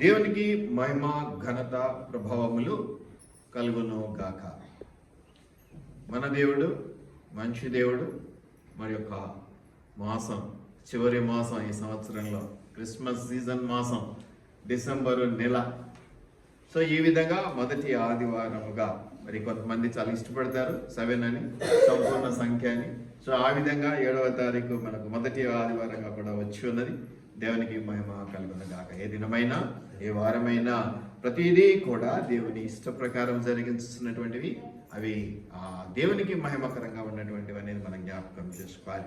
దేవునికి మహిమ ఘనత ప్రభావములు కలుగును గాక. మన దేవుడు మంచి దేవుడు. మరి యొక్క మాసం, చివరి మాసం ఈ సంవత్సరంలో, క్రిస్మస్ సీజన్ మాసం, డిసెంబరు నెల. సో ఈ విధంగా మొదటి ఆదివారముగా, మరి కొంతమంది చాలా ఇష్టపడతారు 7 అని, సంపూర్ణ సంఖ్య అని. సో ఆ విధంగా 7వ తారీఖు మనకు మొదటి ఆదివారంగా కూడా వచ్చి ఉన్నది. దేవునికి మహిమ కలుగును గాక. ఏ దినమైనా ఏ వారమైనా ప్రతిదీ కూడా దేవుని ఇష్ట ప్రకారం జరిగిస్తున్నటువంటివి. అవి దేవునికి మహిమకరంగా ఉన్నటువంటివి అనేది మనం జ్ఞాపకం చేసుకోవాలి.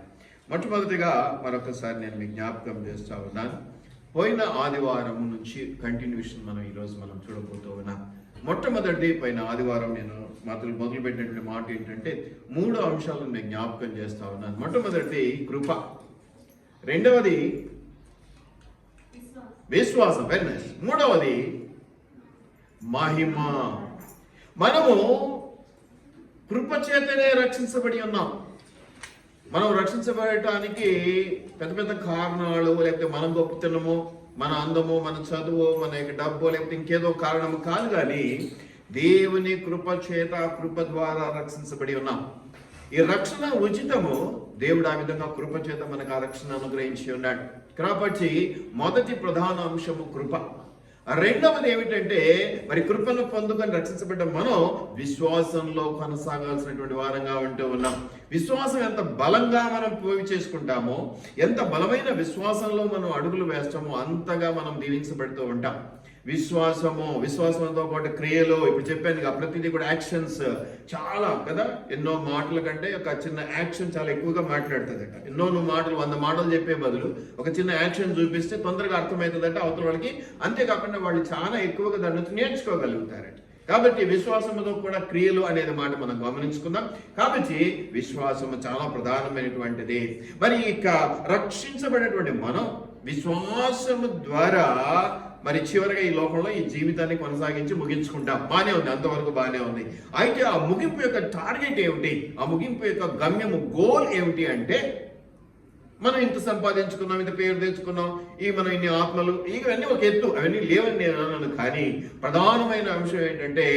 మొట్టమొదటిగా మరొకసారి నేను మీకు జ్ఞాపకం చేస్తూ ఉన్నాను. పోయిన ఆదివారం నుంచి కంటిన్యూషన్ ఈరోజు మనం చూడబోతూ ఉన్నాం. మొట్టమొదటి పోయిన ఆదివారం నేను మొదలుపెట్టినటువంటి మాట ఏంటంటే 3 అంశాలను నేను జ్ఞాపకం చేస్తూ ఉన్నాను. మొట్టమొదటి కృప, రెండవది విశ్వాసం, వెరీ నైస్, మూడవది మహిమ. మనము కృప చేతనే రక్షించబడి ఉన్నాం. మనం రక్షించబడటానికి పెద్ద పెద్ద కారణాలు, లేకపోతే మనం గొప్పతనము, మన అందము, మన చదువు, మన డబ్బు, లేకపోతే ఇంకేదో కారణము కాదు. కానీ దేవుని కృప చేత, కృప ద్వారా రక్షించబడి ఉన్నాం. ఈ రక్షణ ఉచితము. దేవుడు ఆ విధంగా కృప చేత మనకు ఆ రక్షణ అనుగ్రహించి ఉన్నాడు. కాబట్టి మొదటి ప్రధాన అంశము కృప. రెండవది ఏమిటంటే, మరి కృపను పొందుకొని రక్షించబడ్డ మనం విశ్వాసంలో కొనసాగాల్సినటువంటి వారంగా ఉంటూ ఉన్నాం. విశ్వాసం ఎంత బలంగా మనం పోయి చేసుకుంటామో, ఎంత బలమైన విశ్వాసంలో మనం అడుగులు వేస్తామో అంతగా మనం దీవించబడుతూ ఉంటాం. విశ్వాసంతో పాటు క్రియలు, ఇప్పుడు చెప్పాను ప్రతిదీ కూడా యాక్షన్స్ చాలా కదా. ఎన్నో మాటల కంటే ఒక చిన్న యాక్షన్ చాలా ఎక్కువగా మాట్లాడుతుందట. నువ్వు 100 మాటలు చెప్పే బదులు ఒక చిన్న యాక్షన్ చూపిస్తే తొందరగా అర్థమవుతుందంటే అవతల వాళ్ళకి. అంతేకాకుండా వాళ్ళు చాలా ఎక్కువగా దాని నుంచి నేర్చుకోగలుగుతారట. కాబట్టి విశ్వాసముతో కూడా క్రియలు అనేది మాట మనం గమనించుకుందాం. కాబట్టి విశ్వాసము చాలా ప్రధానమైనటువంటిది. మరి ఇక రక్షించబడినటువంటి మనం విశ్వాసము ద్వారా మరి చివరిగా ఈ లోకంలో ఈ జీవితాన్ని కొనసాగించి ముగించుకుంటాం. బాగానే ఉంది, అంతవరకు బాగానే ఉంది. అయితే ఆ ముగింపు యొక్క టార్గెట్ ఏమిటి, ఆ ముగింపు యొక్క గమ్యము, గోల్ ఏమిటి అంటే, మనం ఇంత సంపాదించుకున్నాం, ఇంత పేరు తెచ్చుకున్నాం, మనం ఇన్ని ఆత్మలు, ఇవన్నీ ఒక ఎత్తు, అవన్నీ లేవని నేను అన్నాను. కానీ ప్రధానమైన అంశం ఏంటంటే,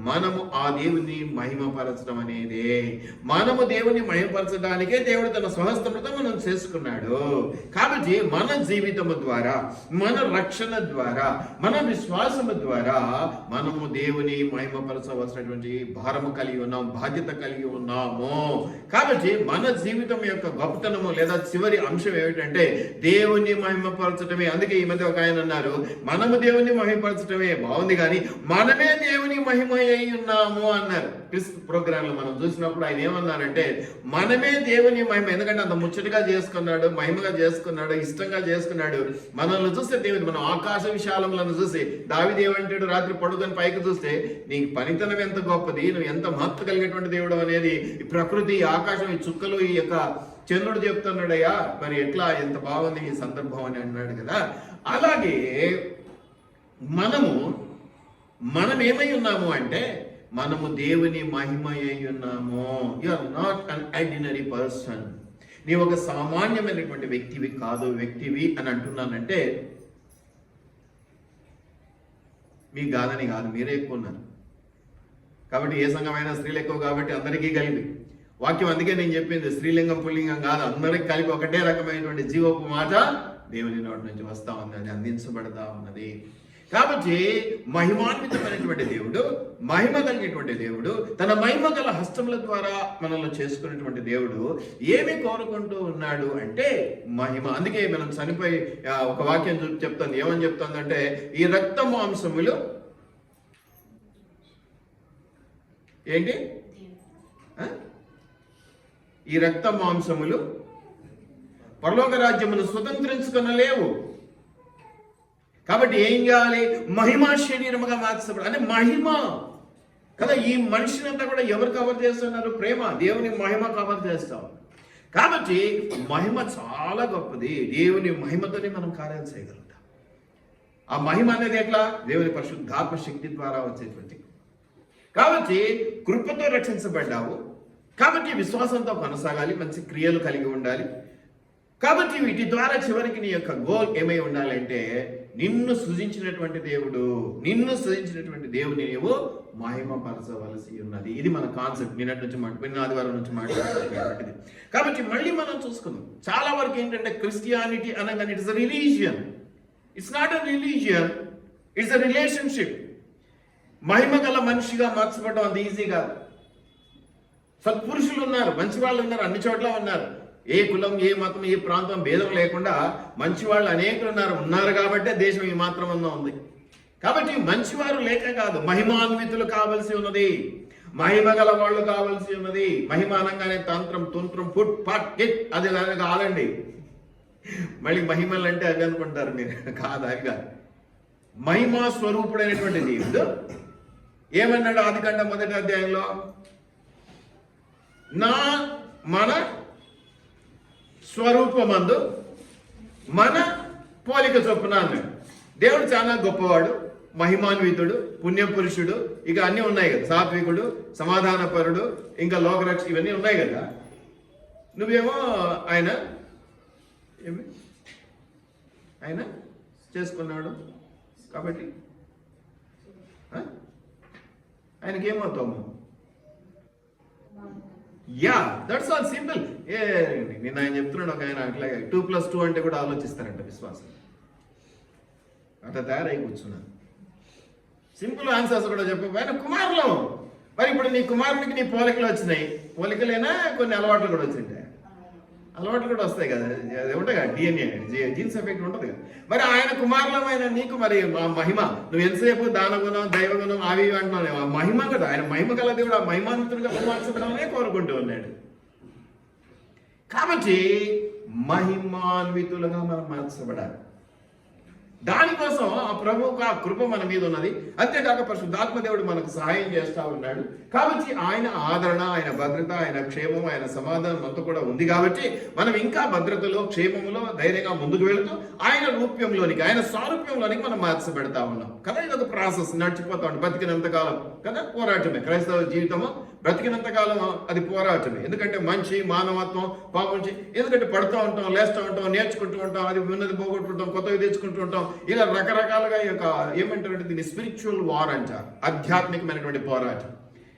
మనము ఆ దేవుని మహిమపరచడం అనేది. మనము దేవుని మహిమపరచడానికే దేవుడు తన స్వహస్తముతో మనం చేసుకున్నాడు. కాబట్టి మన జీవితము ద్వారా, మన రక్షణ ద్వారా, మన విశ్వాసము ద్వారా మనము దేవుని మహిమపరచవలసినటువంటి భారము కలిగి ఉన్నాం, బాధ్యత కలిగి ఉన్నాము. కాబట్టి మన జీవితం యొక్క గొప్పతనము లేదా చివరి అంశం ఏమిటంటే దేవుని మహిమపరచటమే. అందుకే ఈ మధ్య ఒక ఆయన అన్నారు, మనము దేవుని మహిమపరచటమే బాగుంది, కానీ మనమే దేవుని మహిమ అయి ఉన్నాము అన్నారు. క్రిస్తు ప్రోగ్రామ్ లో మనం చూసినప్పుడు ఆయన ఏమన్నారంటే, మనమే దేవుని మహిమ. ఎందుకంటే అంత ముచ్చటగా చేసుకున్నాడు, మహిమగా చేసుకున్నాడు, ఇష్టంగా చేసుకున్నాడు. మనల్ని చూస్తే దేవుని, మనం ఆకాశ విశాలములను చూసి, దావీదు ఏమంటాడు, రాత్రి పడుకొని పైకి చూస్తే నీ పనితనం ఎంత గొప్పది, నువ్వు ఎంత మహత్వ కలిగినటువంటి దేవుడు అనేది ఈ ప్రకృతి, ఆకాశం, ఈ చుక్కలు, ఈ యొక్క చంద్రుడు చెప్తున్నాడయ్యా, మరి ఎట్లా, ఎంత బాగుంది ఈ సందర్భం అని అన్నాడు కదా. అలాగే మనం ఏమై ఉన్నాము అంటే, మనము దేవుని మహిమ అయి ఉన్నాము. You are not an ordinary person. నీ ఒక సామాన్యమైనటువంటి వ్యక్తివి కాదు. వ్యక్తివి అని అంటున్నానంటే మీ కాదని కాదు, మీరే ఎక్కువ ఉన్నారు. కాబట్టి ఏ సంఘమైనా స్త్రీలు ఎక్కువ కాబట్టి అందరికీ కలిపి వాక్యం. అందుకే నేను చెప్పింది స్త్రీలింగం పుల్లింగం కాదు, అందరికి కలిపి ఒకటే రకమైనటువంటి జీవపు మాట దేవుని నోటి నుంచి వస్తా ఉంది, అది అందించబడతా ఉన్నది. కాబట్టి మహిమాన్వితమైనటువంటి దేవుడు, మహిమ కలిగినటువంటి దేవుడు, తన మహిమ గల హస్తముల ద్వారా మనల్ని చేసుకునేటువంటి దేవుడు ఏమి కోరుకుంటూ ఉన్నాడు అంటే మహిమ. అందుకే మనం చనిపోయి ఒక వాక్యం చెప్తాను, ఏమని చెప్తుందంటే, ఈ రక్త మాంసములు ఏంటి, ఈ రక్త మాంసములు పరలోక రాజ్యమును స్వతంత్రించుకొనలేవు. కాబట్టి ఏం చేయాలి, మహిమా శరీరముగా మార్చబడాలి. అంటే మహిమ కదా. ఈ మనిషినంతా కూడా ఎవరు కవర్ చేస్తున్నారు, ప్రేమ, దేవుని మహిమ కవర్ చేస్తాం. కాబట్టి మహిమ చాలా గొప్పది. దేవుని మహిమతోనే మనం కార్యాలు చేయగలుగుతాం. ఆ మహిమ అనేది ఎట్లా, దేవుని పరిశుద్ధాత్మ శక్తి ద్వారా వచ్చేటువంటి. కాబట్టి కృపతో రక్షించబడ్డావు. కాబట్టి విశ్వాసంతో కొనసాగాలి, మంచి క్రియలు కలిగి ఉండాలి. కాబట్టి వీటి ద్వారా చివరికి నీ యొక్క గోల్ ఏమై ఉండాలంటే నిన్ను సృజించినటువంటి దేవుని నీవు మహిమపరచవలసి ఉన్నది. ఇది మన కాన్సెప్ట్ నిన్న ఆదివారం నుంచి మాట్లాడుతున్నటువంటిది. కాబట్టి మళ్ళీ మనం చూసుకుందాం. చాలా వరకు ఏంటంటే క్రిస్టియానిటీ అనగానే it's a religion. It's not a religion, it's a relationship. మహిమ గల మనిషిగా మార్చబడడం అంత ఈజీ కాదు. సత్పురుషులు ఉన్నారు, మంచి వాళ్ళు ఉన్నారు, అన్ని చోట్ల ఉన్నారు. ఏ కులం, ఏ మతం, ఏ ప్రాంతం భేదం లేకుండా మంచి వాళ్ళు అనేకులు ఉన్నారు కాబట్టి దేశం ఈ మాత్రం ఉంది. కాబట్టి మంచివారు లేక కాదు, మహిమాన్వితులు కావలసి ఉన్నది, మహిమ గల వాళ్ళు కావలసి ఉన్నది. మహిమానంగానే తంత్రం తుంత్రం ఫుట్ పట్ కిట్ అది కాదండి. మళ్ళీ మహిమలు అంటే అవి అనుకుంటారు మీరు, కాదు అవి కాదు. మహిమా స్వరూపుడైనటువంటి దేవుడు ఏమన్నాడు ఆదికాండం 1వ అధ్యాయంలో? మన స్వరూపమందు మన పోలిక చొప్పున అన్నాడు. దేవుడు చాలా గొప్పవాడు, మహిమాన్వితుడు, పుణ్యపురుషుడు, ఇక అన్నీ ఉన్నాయి కదా, సాత్వికుడు, సమాధానపరుడు, ఇంకా లోకరక్ష, ఇవన్నీ ఉన్నాయి కదా. నువ్వేమో ఆయన చేసుకున్నాడు కాబట్టి ఆయనకేమవుతాము? Yeah, that's all simple. నేను ఆయన చెప్తున్నాడు ఒక ఆయన, అట్లాగే 2+2 అంటే కూడా ఆలోచిస్తారంట విశ్వాసం. అట్లా తయారై కూర్చున్నాను. సింపుల్ ఆన్సర్స్ కూడా చెప్పు. ఆయన కుమారులు, మరి ఇప్పుడు నీ కుమారునికి నీ పోలికలు వచ్చినాయి. పోలికలైనా కొన్ని అలవాట్లు కూడా వచ్చింటాయి. అలవాట్లు కూడా వస్తాయి కదా, అది ఉంటాయి కదా, DNA జీన్స్ ఎఫెక్ట్ ఉంటుంది కదా. మరి ఆయన కుమారులమైన నీకు మరి మహిమ, నువ్వు ఎంతసేపు దానగుణం, దైవగుణం అవి అంటున్నావు. ఆ మహిమ కదా, ఆయన మహిమ కల దేవుడు ఆ మహిమాన్వితుడిగా మార్చడమే కోరుకుంటూ ఉన్నాడు. కాబట్టి మహిమాన్వితులుగా మనం మార్చబడాలి. దానికోసం ఆ ప్రభువుకు ఆ కృప మన మీద ఉన్నది. అంతేకాక పరిశుద్ధాత్మ దేవుడు మనకు సహాయం చేస్తూ ఉన్నాడు. కాబట్టి ఆయన ఆదరణ, ఆయన భద్రత, ఆయన క్షేమం, ఆయన సమాధానం అంతా కూడా ఉంది. కాబట్టి మనం ఇంకా భద్రతలో, క్షేమంలో ధైర్యంగా ముందుకు వెళుతూ ఆయన రూప్యంలోనికి, ఆయన సారూప్యంలోనికి మనం మార్చబెడతా ఉన్నాం కదా. ఇది ఒక ప్రాసెస్, నడిచిపోతా ఉంటాం బతికినంతకాలం కదా. పోరాటమే క్రైస్తవ జీవితము, బ్రతికినంతకాలం అది పోరాటమే. ఎందుకంటే మంచి మానవత్వం, పాపం, ఎందుకంటే పడుతూ ఉంటాం, లేస్తూ ఉంటాం, నేర్చుకుంటూ ఉంటాం, అది ఉన్నది పోగొట్టుకుంటాం, కొత్తవి తెచ్చుకుంటూ ఉంటాం. ఇలా రకరకాలుగా ఏమంటారంటే దీన్ని స్పిరిచువల్ వార్ అంటారు, ఆధ్యాత్మికమైనటువంటి పోరాటం.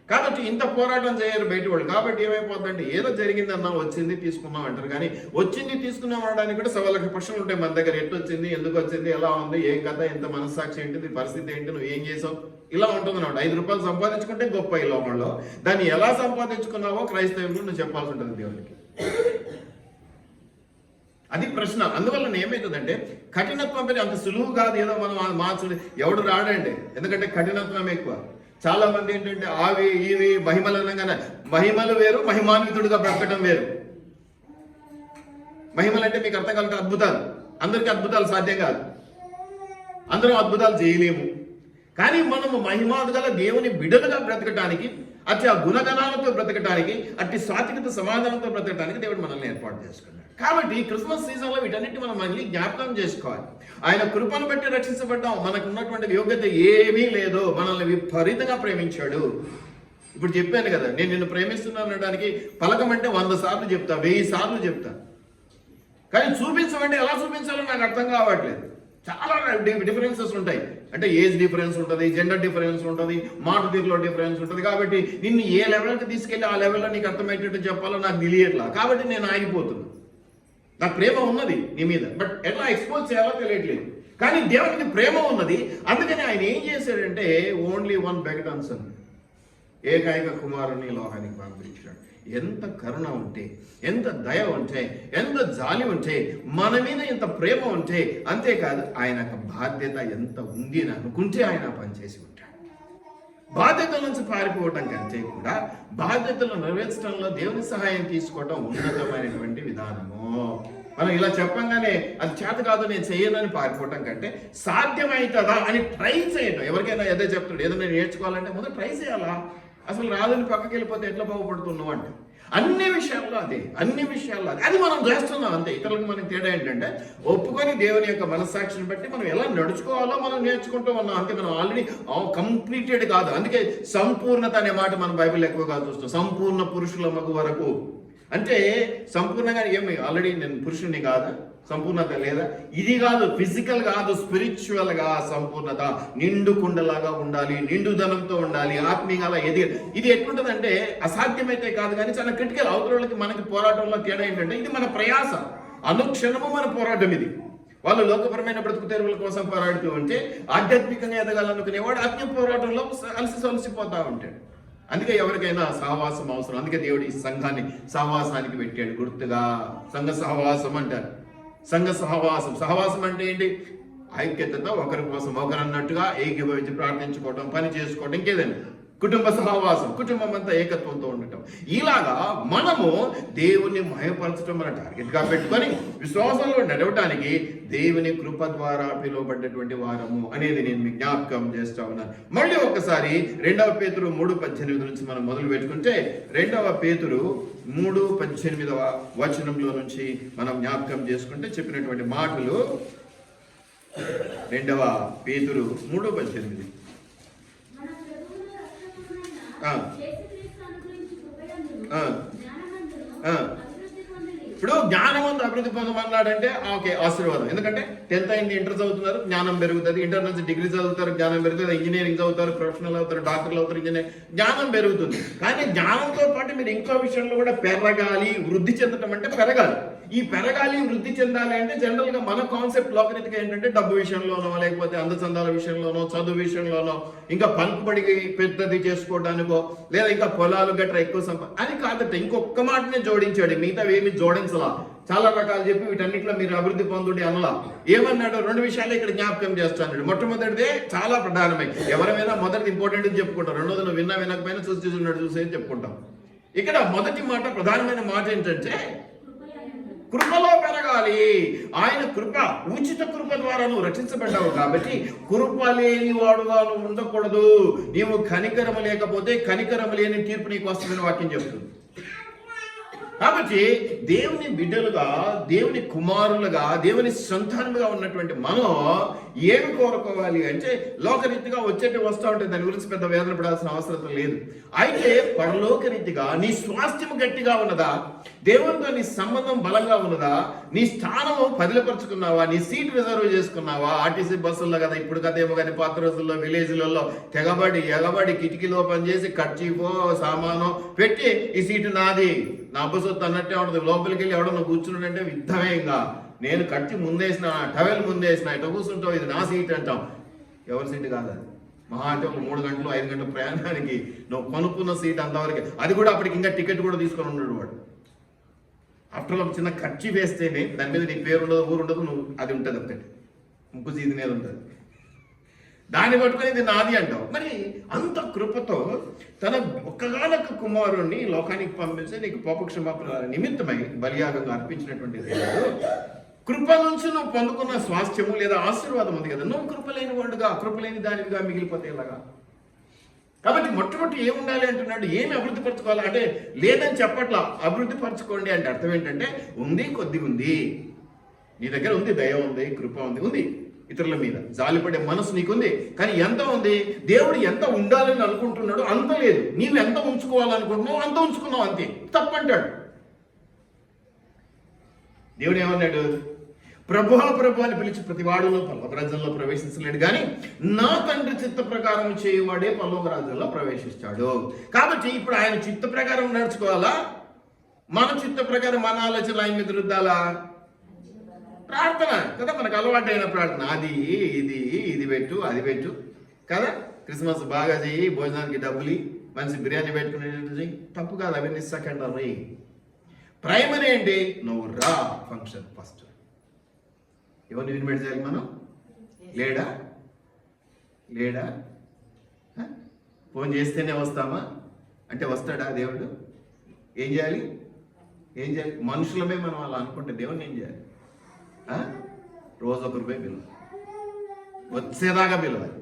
కాబట్టి ఇంత పోరాటం చేయరు బయట వాళ్ళు. కాబట్టి ఏమైపోతుందంటే ఏదో జరిగిందన్నా, వచ్చింది తీసుకున్నాం అంటారు. కానీ వచ్చింది తీసుకున్నాం అనడానికి కూడా 1,00,000 ప్రశ్నలు ఉంటాయి మన దగ్గర. ఎట్టు వచ్చింది, ఎందుకు వచ్చింది, ఎలా ఉంది, ఏం కథ, ఎంత మనస్సాక్షి ఏంటిది, పరిస్థితి ఏంటి, నువ్వు ఏం చేసావు, ఇలా ఉంటుంది అన్నమాట. 5 రూపాయలు సంపాదించుకుంటే గొప్ప ఈ లోకంలో. దాన్ని ఎలా సంపాదించుకున్నావో క్రైస్తవులు నువ్వు చెప్పాల్సి ఉంటుంది దేవునికి. అది ప్రశ్న. అందువల్ల ఏమవుతుందంటే కఠినత్వం పెరిగి అంత సులువు కాదు. ఏదో మనం మార్చుడు ఎవడు రాడండి, ఎందుకంటే కఠినత్వం ఎక్కువ. చాలా మంది ఏంటంటే అవి ఇవి మహిమలు అనగానే, మహిమలు వేరు, మహిమాన్వితుడుగా బ్రతకడం వేరు. మహిమలు అంటే మీకు అర్థం కాదు, అద్భుతాలు. అందరికీ అద్భుతాలు సాధ్యం కాదు, అందరం అద్భుతాలు చేయలేము. కానీ మనము మహిమాలు గల దేవుని బిడ్డలుగా బ్రతకటానికి, అట్టి ఆ గుణగణాలతో బ్రతకటానికి, అట్టి సాత్వికత సమాధానంతో బ్రతకటానికి దేవుడు మనల్ని ఏర్పాటు చేసుకున్నాడు. కాబట్టి క్రిస్మస్ సీజన్లో వీటన్నిటి మనం మళ్ళీ జ్ఞాపకం చేసుకోవాలి. ఆయన కృపను బట్టి రక్షించబడ్డాం. మనకు ఉన్నటువంటి యోగ్యత ఏమీ లేదు, మనల్ని విపరీతంగా ప్రేమించాడు. ఇప్పుడు చెప్పాను కదా, నేను నిన్ను ప్రేమిస్తున్నాను అనడానికి పలకమంటే 100 సార్లు చెప్తా, 1000 సార్లు చెప్తా. కానీ చూపించమంటే ఎలా చూపించాలో నాకు అర్థం కావట్లేదు. చాలా డిఫరెన్సెస్ ఉంటాయి. అంటే ఏజ్ డిఫరెన్స్ ఉంటుంది, జెండర్ డిఫరెన్స్ ఉంటుంది, మాట తీరులో డిఫరెన్స్ ఉంటుంది. కాబట్టి నిన్ను ఏ లెవెల్కి తీసుకెళ్ళి ఆ లెవెల్లో నీకు అర్థమయ్యేటట్టు చెప్పాలో నాకు తెలియట్లా. కాబట్టి నేను ఆగిపోతున్నాను. నాకు ప్రేమ ఉన్నది నీ మీద, బట్ ఎట్లా ఎక్స్పోజ్ చేయాలో తెలియట్లేదు. కానీ దేవునికి ప్రేమ ఉన్నది. అందుకని ఆయన ఏం చేశాడంటే ఓన్లీ 1 బెగటన్ సన్, ఏకైక కుమారుని లోకానికి పంపించాడు. ఎంత కరుణ ఉంటే, ఎంత దయ ఉంటే, ఎంత జాలి ఉంటే, మన మీద ఎంత ప్రేమ ఉంటే, అంతేకాదు ఆయన బాధ్యత ఎంత ఉంది అని అనుకుంటే ఆయన పనిచేసి ఉంటాడు. బాధ్యతల నుంచి పారిపోవటం కంటే కూడా బాధ్యతలు నెరవేర్చడంలో దేవుని సహాయం తీసుకోవటం ఉన్నతమైనటువంటి విధానము. మనం ఇలా చెప్పంగానే అది చేత కాదు, నేను చేయనని పారిపోవటం కంటే సాధ్యమవుతుందా అని ట్రై చేయటం. ఎవరికైనా ఏదో చెప్తాడు, ఏదైనా నేర్చుకోవాలంటే ముందు ట్రై చేయాలా. అసలు రాదని పక్కకి వెళ్ళిపోతే ఎట్లా బాగుపడుతున్నావు అంటే అన్ని విషయాల్లో అదే, అది మనం చేస్తున్నాం అంతే. ఇతరులకు మనకి తేడా ఏంటంటే ఒప్పుకొని దేవుని యొక్క మనస్సాక్షిని బట్టి మనం ఎలా నడుచుకోవాలో మనం నేర్చుకుంటూ ఉన్నాం అంతే. మనం ఆల్రెడీ కంప్లీటెడ్ కాదు. అందుకే సంపూర్ణత అనే మాట మనం బైబిల్ ఎక్కువగా చూస్తాం. సంపూర్ణ పురుషుల మగు వరకు అంటే సంపూర్ణంగా ఏమి ఆల్రెడీ నేను పురుషుణ్ణి కాదా, సంపూర్ణత లేదా? ఇది కాదు, ఫిజికల్ కాదు, స్పిరిచువల్ గా సంపూర్ణత, నిండు కుండలాగా ఉండాలి, నిండుదనంతో ఉండాలి, ఆత్మీయంగా ఇది ఎట్లుంటదంటే అసాధ్యమైతే కాదు కానీ చాలా క్రిటికల్. అవతలకి మనకి పోరాటంలో తేడా ఏంటంటే ఇది మన ప్రయాస, అనుక్షణము మన పోరాటం. ఇది వాళ్ళు లోకపరమైన బ్రతుకు తెరువుల కోసం పోరాడుతూ ఉంటే ఆధ్యాత్మికంగా ఎదగాలనుకునేవాడు ఆత్మీయ పోరాటంలో అలసిపోతా ఉంటాడు. అందుకే ఎవరికైనా సహవాసం అవసరం. అందుకే దేవుడు ఈ సంఘాన్ని సహవాసానికి పెట్టాడు గుర్తుగా. సంఘ సహవాసం అంటారు. సంఘ సహవాసం అంటే ఏంటి? ఐక్యతతో ఒకరి కోసం ఒకరు అన్నట్టుగా ఏకీభవించి ప్రార్థించుకోవటం, పని చేసుకోవటం, ఇంకేదైనా కుటుంబ సహవాసం, కుటుంబం అంతా ఏకత్వంతో ఉండటం. ఇలాగా మనము దేవుని మహిమపరచడం మన టార్గెట్గా పెట్టుకొని విశ్వాసంలో నడవటానికి దేవుని కృప ద్వారా పిలువబడ్డటువంటి వారము అనేది నేను మీకు జ్ఞాపకం చేస్తా ఉన్నాను. మళ్ళీ ఒకసారి 2 పేతురు 3:18 నుంచి మనం మొదలు పెట్టుకుంటే 2 పేతురు 3:18 వచనంలో నుంచి మనం జ్ఞాపకం చేసుకుంటే చెప్పినటువంటి మాటలు 2 పేతురు 3:18. ఇప్పుడు జ్ఞానవంతు అభివృద్ధి పొందమన్నాడంటే ఓకే, ఆశీర్వాదం. ఎందుకంటే 10th అయింది, ఇంటర్ చదువుతున్నారు, జ్ఞానం పెరుగుతుంది. ఇంటర్ నుంచి డిగ్రీ చదువుతారు, జ్ఞానం పెరుగుతుంది. ఇంజనీరింగ్ చదువుతారు, ప్రొఫెషనల్ అవుతారు, డాక్టర్లు అవుతారు, ఇంజనీర్, జ్ఞానం పెరుగుతుంది. కానీ జ్ఞానంతో పాటు మీరు ఇంకో విషయంలో కూడా పెరగాలి. వృద్ధి చెందటం అంటే పెరగాలి. ఈ పెరగాలి, వృద్ధి చెందాలి అంటే జనరల్ గా మన కాన్సెప్ట్ లోకరీతిగా ఏంటంటే డబ్బు విషయంలోనో, లేకపోతే అందచందాల విషయంలోనో, చదువు విషయంలోనో, ఇంకా పలుకుబడి పెద్దది చేసుకోవడానికో, లేదా ఇంకా పొలాలు గట్రా ఎక్కువ అని కాదట. ఇంకొక మాటనే జోడించాడు, మిగతా ఏమి జోడించలా. చాలా రకాలు చెప్పి వీటన్నిటిలో మీరు అభివృద్ధి పొందుడి అనలా. ఏమన్నాడు? 2 విషయాలు ఇక్కడ జ్ఞాపకం చేస్తాడు. మొట్టమొదటిదే చాలా ప్రధానమై, ఎవరైనా మొదటిది ఇంపార్టెంట్ చెప్పుకుంటాం, రెండోది నువ్వు వినకపోయినా చూసేది చెప్పుకుంటాం. ఇక్కడ మొదటి మాట, ప్రధానమైన మాట ఏంటంటే కృపలో పెరగాలి. ఆయన కృప, ఉచిత కృప ద్వారా నువ్వు రక్షించబడ్డావు కాబట్టి కృప లేని వాడుగా నువ్వు ఉండకూడదు. నీవు కనికరము లేకపోతే కనికరము లేని తీర్పు నీకు వస్తుందని వాక్యం చెప్తుంది. కాబట్టి దేవుని బిడ్డలుగా, దేవుని కుమారులుగా, దేవుని సంతానముగా ఉన్నటువంటి మనం ఏమి కోరుకోవాలి అంటే లోకరీతిగా వచ్చేటి వస్తూ ఉంటే దాని గురించి పెద్ద వేదన పడాల్సిన అవసరం లేదు. అయితే పరలోకరీతిగా నీ స్వాస్థ్యం గట్టిగా ఉన్నదా? దేవునితో నీ సంబంధం బలంగా ఉన్నదా? నీ స్థానము పదిలపరుచుకున్నావా? నీ సీట్ రిజర్వ్ చేసుకున్నావా? ఆర్టీసీ బస్సుల్లో కదా, ఇప్పుడు కదేమో కానీ పాత రోజుల్లో విలేజ్లలో ఎగబడి కిటికీలో పనిచేసి కర్చీఫో సామానో పెట్టి ఈ సీటు నాది, నా అబ్బసొత్తు అన్నట్టే ఉంటుంది. లోపలికి వెళ్ళి ఎవడో నువ్వు కూర్చున్నాడంటే యుద్ధమే. ఇంకా నేను కట్టి ముందేసిన, టవెల్ ముందేసిన, ఇట్లా కూర్చుంటావు, ఇది నా సీట్ అంటాం. ఎవరి సీటు కాదు అది. మహా అంటే ఒక 3 గంటలు 5 గంటల ప్రయాణానికి నువ్వు కొనుక్కున్న సీట్ అంతవరకే. అది కూడా అప్పటికి ఇంకా టికెట్ కూడా తీసుకొని ఉన్నాడు వాడు. ఆఫ్టర్ ఒక చిన్న ఖర్చు వేస్తేనే దాని మీద నీ పేరు ఉండదు, ఊరు ఉండదు, నువ్వు అది ఉంటుంది ఒకటి, ముక్కు సీది మీద ఉంటుంది. దాన్ని పట్టుకొని ఇది నాది అంటావు. మరి అంత కృపతో తన ఒక్కగానొక్క కుమారుణ్ణి లోకానికి పంపించి నీకు పాపక్షమాపణ నిమిత్తమై బలియాగంగా అర్పించినటువంటి దేవుడు, కృప నుంచి నువ్వు పొందుకున్న స్వాస్థ్యము లేదా ఆశీర్వాదం ఉంది కదా, నువ్వు కృపలేని వాడుగా, కృపలేని దానివిగా మిగిలిపోతే ఎలాగా? కాబట్టి మొట్టమొదటి ఏమి ఉండాలి అంటున్నాడు. ఏమి అభివృద్ధి పరచుకోవాలి అంటే లేదని చెప్పట్లా, అభివృద్ధి పరచుకోండి అంటే అర్థం ఏంటంటే ఉంది, కొద్దిగా ఉంది, నీ దగ్గర ఉంది, దయ ఉంది, కృప ఉంది, ఇతరుల మీద జాలిపడే మనసు నీకుంది. కానీ ఎంత ఉంది? దేవుడు ఎంత ఉండాలని అనుకుంటున్నాడు అంత లేదు. నీవు ఎంత ఉంచుకోవాలనుకుంటున్నావు అంత ఉంచుకున్నావు, అంతే. తప్పంటాడు దేవుడు. ఏమన్నాడు? ప్రభు అని పిలిచి ప్రతివాడును పరలోక రాజ్యంలో ప్రవేశించలేడు, కానీ నా తండ్రి చిత్త ప్రకారం చేయవాడే పరలోక రాజ్యంలో ప్రవేశిస్తాడు. కాబట్టి ఇప్పుడు ఆయన చిత్త ప్రకారం నడుచుకోవాలా? మన చిత్త ప్రకారం మన ఆలోచనలు ఆయన మీద రుద్దాలా? ప్రార్థన కదా మనకు అలవాటైన ప్రార్థన. అది ఇది పెట్టు, అది పెట్టు కదా. క్రిస్మస్ బాగా చెయ్యి, భోజనానికి డబ్బులు, మంచి బిర్యానీ పెట్టుకునే తప్పు కాదు. అవన్నీ సెకండరీ. ప్రైమరీ ఏంటి? నువ్వు రా ఫంక్షన్ ఫస్ట్. ఎవరిని ఇన్వైట్ చేయాలి మనం? లేడా ఫోన్ చేస్తేనే వస్తామా అంటే వస్తాడా దేవుడు? ఏం చేయాలి? మనుషులమే మనం అలా అనుకుంటే దేవుడిని ఏం చేయాలి? రోజు ₹1 పిలవాలి, వచ్చేదాకా పిలవాలి.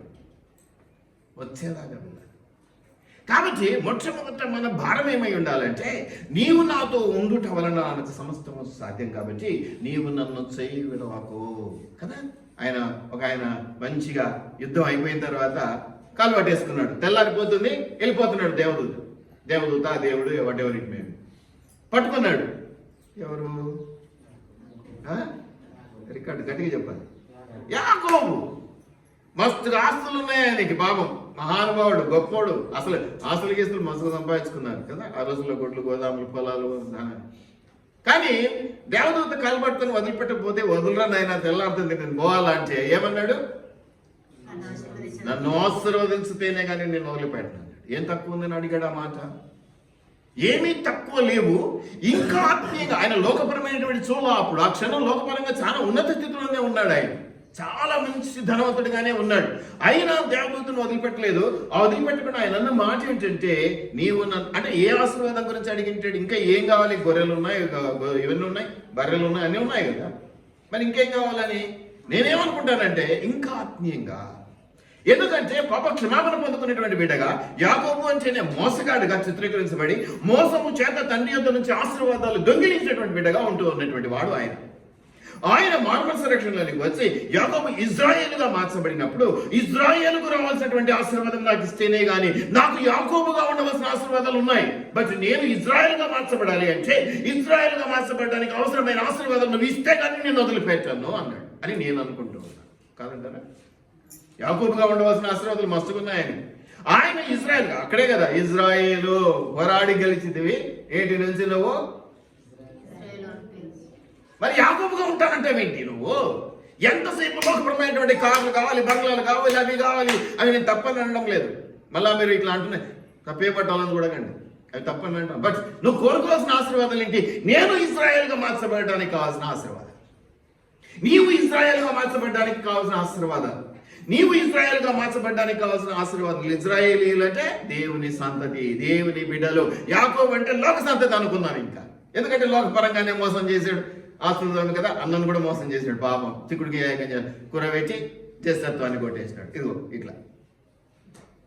కాబట్టి మొట్టమొదట మన భారం ఏమై ఉండాలంటే నీవు నాతో ఉండుట వలన నాకు సమస్తము సాధ్యం. కాబట్టి నీవు నన్ను చేయి విడవకు కదా. ఆయన మంచిగా యుద్ధం అయిపోయిన తర్వాత కాలు పట్టేసుకున్నాడు. తెల్లారిపోతుంది, వెళ్ళిపోతున్నాడు దేవదూత, దేవుడు వాటెవర్ ఇట్ మే బి. పట్టుకున్నాడు. ఎవరు? రికార్డు గట్టిగా చెప్పాలి. యాకోబు. మస్తుగా ఆస్తులు ఉన్నాయి ఆయనకి. పాపం మహానుభావుడు, గొప్పోడు. అసలు ఆస్తులు గీస్తులు మస్తుగా సంపాదించుకున్నారు కదా ఆ రోజుల్లో. గొడ్లు, గోదాములు, పొలాలు. కానీ దేవదూత కలబట్టుకుని వదిలిపెట్టకపోతే వదులురా నాయన, తెల్లారుతుంది నేను పోవాలంటే ఏమన్నాడు? నన్ను ఆశీర్వదించితేనే కానీ నేను వదిలిపెట్టాను. ఏం తక్కువ ఉందని అడిగాడు ఆ మాట. ఏమీ తక్కువ లేవు. ఇంకా ఆత్మీయంగా ఆయన లోకపరమైనటువంటి అప్పుడు ఆ క్షణం లోకపరంగా చాలా ఉన్నత స్థితిలోనే ఉన్నాడు. ఆయన చాలా మంచి ధనవంతుడిగానే ఉన్నాడు. అయినా దేవదూతను వదిలిపెట్టలేదు. ఆ వదిలిపెట్టకుండా ఆయన అన్న మాట ఏంటంటే, నీవు అంటే ఏ ఆశీర్వాదం గురించి అడిగింటాడు? ఇంకా ఏం కావాలి? గొర్రెలు ఉన్నాయి, ఇవన్నీ ఉన్నాయి, బర్రెలు ఉన్నాయి, అన్నీ ఉన్నాయి కదా, మరి ఇంకేం కావాలని నేనేమనుకుంటానంటే ఇంకా ఆత్మీయంగా. ఎందుకంటే పాప క్షమాపణ పొందుకునేటువంటి బిడ్డగా యాకోబు అంటేనే మోసగాడిగా చిత్రీకరించబడి మోసము చేత తండ్రి యొద్ద నుంచి ఆశీర్వాదాలు దొంగిలించేటువంటి బిడ్డగా ఉంటూ ఉన్నటువంటి వాడు ఆయన. ఆయన మానవ రక్షణలోనికి వచ్చి యాకోబు ఇజ్రాయేలుగా మార్చబడినప్పుడు ఇజ్రాయేలుకు రావాల్సినటువంటి ఆశీర్వాదం నాకు ఇస్తేనే గాని నాకు యాకోబుగా ఉండవలసిన ఆశీర్వాదాలు ఉన్నాయి. బట్ నేను ఇజ్రాయేలుగా మార్చబడాలి అంటే ఇజ్రాయేలుగా మార్చబడడానికి అవసరమైన ఆశీర్వాదాలు నువ్వు ఇస్తే కానీ నేను వదిలిపెట్టాను అన్నాడు అని నేను అనుకుంటూ ఉన్నాను. కాదంటారా? యాకోబుగా ఉండవలసిన ఆశీర్వాదాలు మస్తుకున్నాయని. ఆయన ఇజ్రాయేల్, అక్కడే కదా ఇజ్రాయేలు పోరాడి గెలిచిదివి, ఏంటి నుంచి నువ్వు మరి యాకోబుగా ఉంటానంటే ఏంటి నువ్వు? ఎంతసేపు లోకపరమైనటువంటి కార్లు కావాలి, బంగ్లాలు కావాలి, అవి కావాలి, అవి నేను తప్పని అనడం లేదు. మళ్ళా మీరు ఇట్లా అంటున్నాయి తప్పేపట్టాలని కూడా కండి, అవి తప్పని అంటాను. బట్ నువ్వు కోరుకోవాల్సిన ఆశీర్వాదాలు ఏంటి? నేను ఇజ్రాయేల్గా మార్చబడడానికి కావాల్సిన ఆశీర్వాదాలు, నీవు ఇజ్రాయేల్గా మార్చబడడానికి కావాల్సిన ఆశీర్వాదాలు, నీవు ఇజ్రాయేల్గా మార్చబడడానికి కావాల్సిన ఆశీర్వాదాలు. ఇజ్రాయేలీలు అంటే దేవుని సంతతి, దేవుని బిడ్డలు. యాకోబు అంటే లోక సంతతి అనుకున్నాను ఇంకా, ఎందుకంటే లోకపరంగానే మోసం చేశాడు. ఆస్తులు కదా, అన్నను కూడా మోసం చేశాడు పాపం. చిక్కుడికి కూర పెట్టి చేస్తత్వాన్ని కొట్టేసినాడు. ఇదిగో ఇట్లా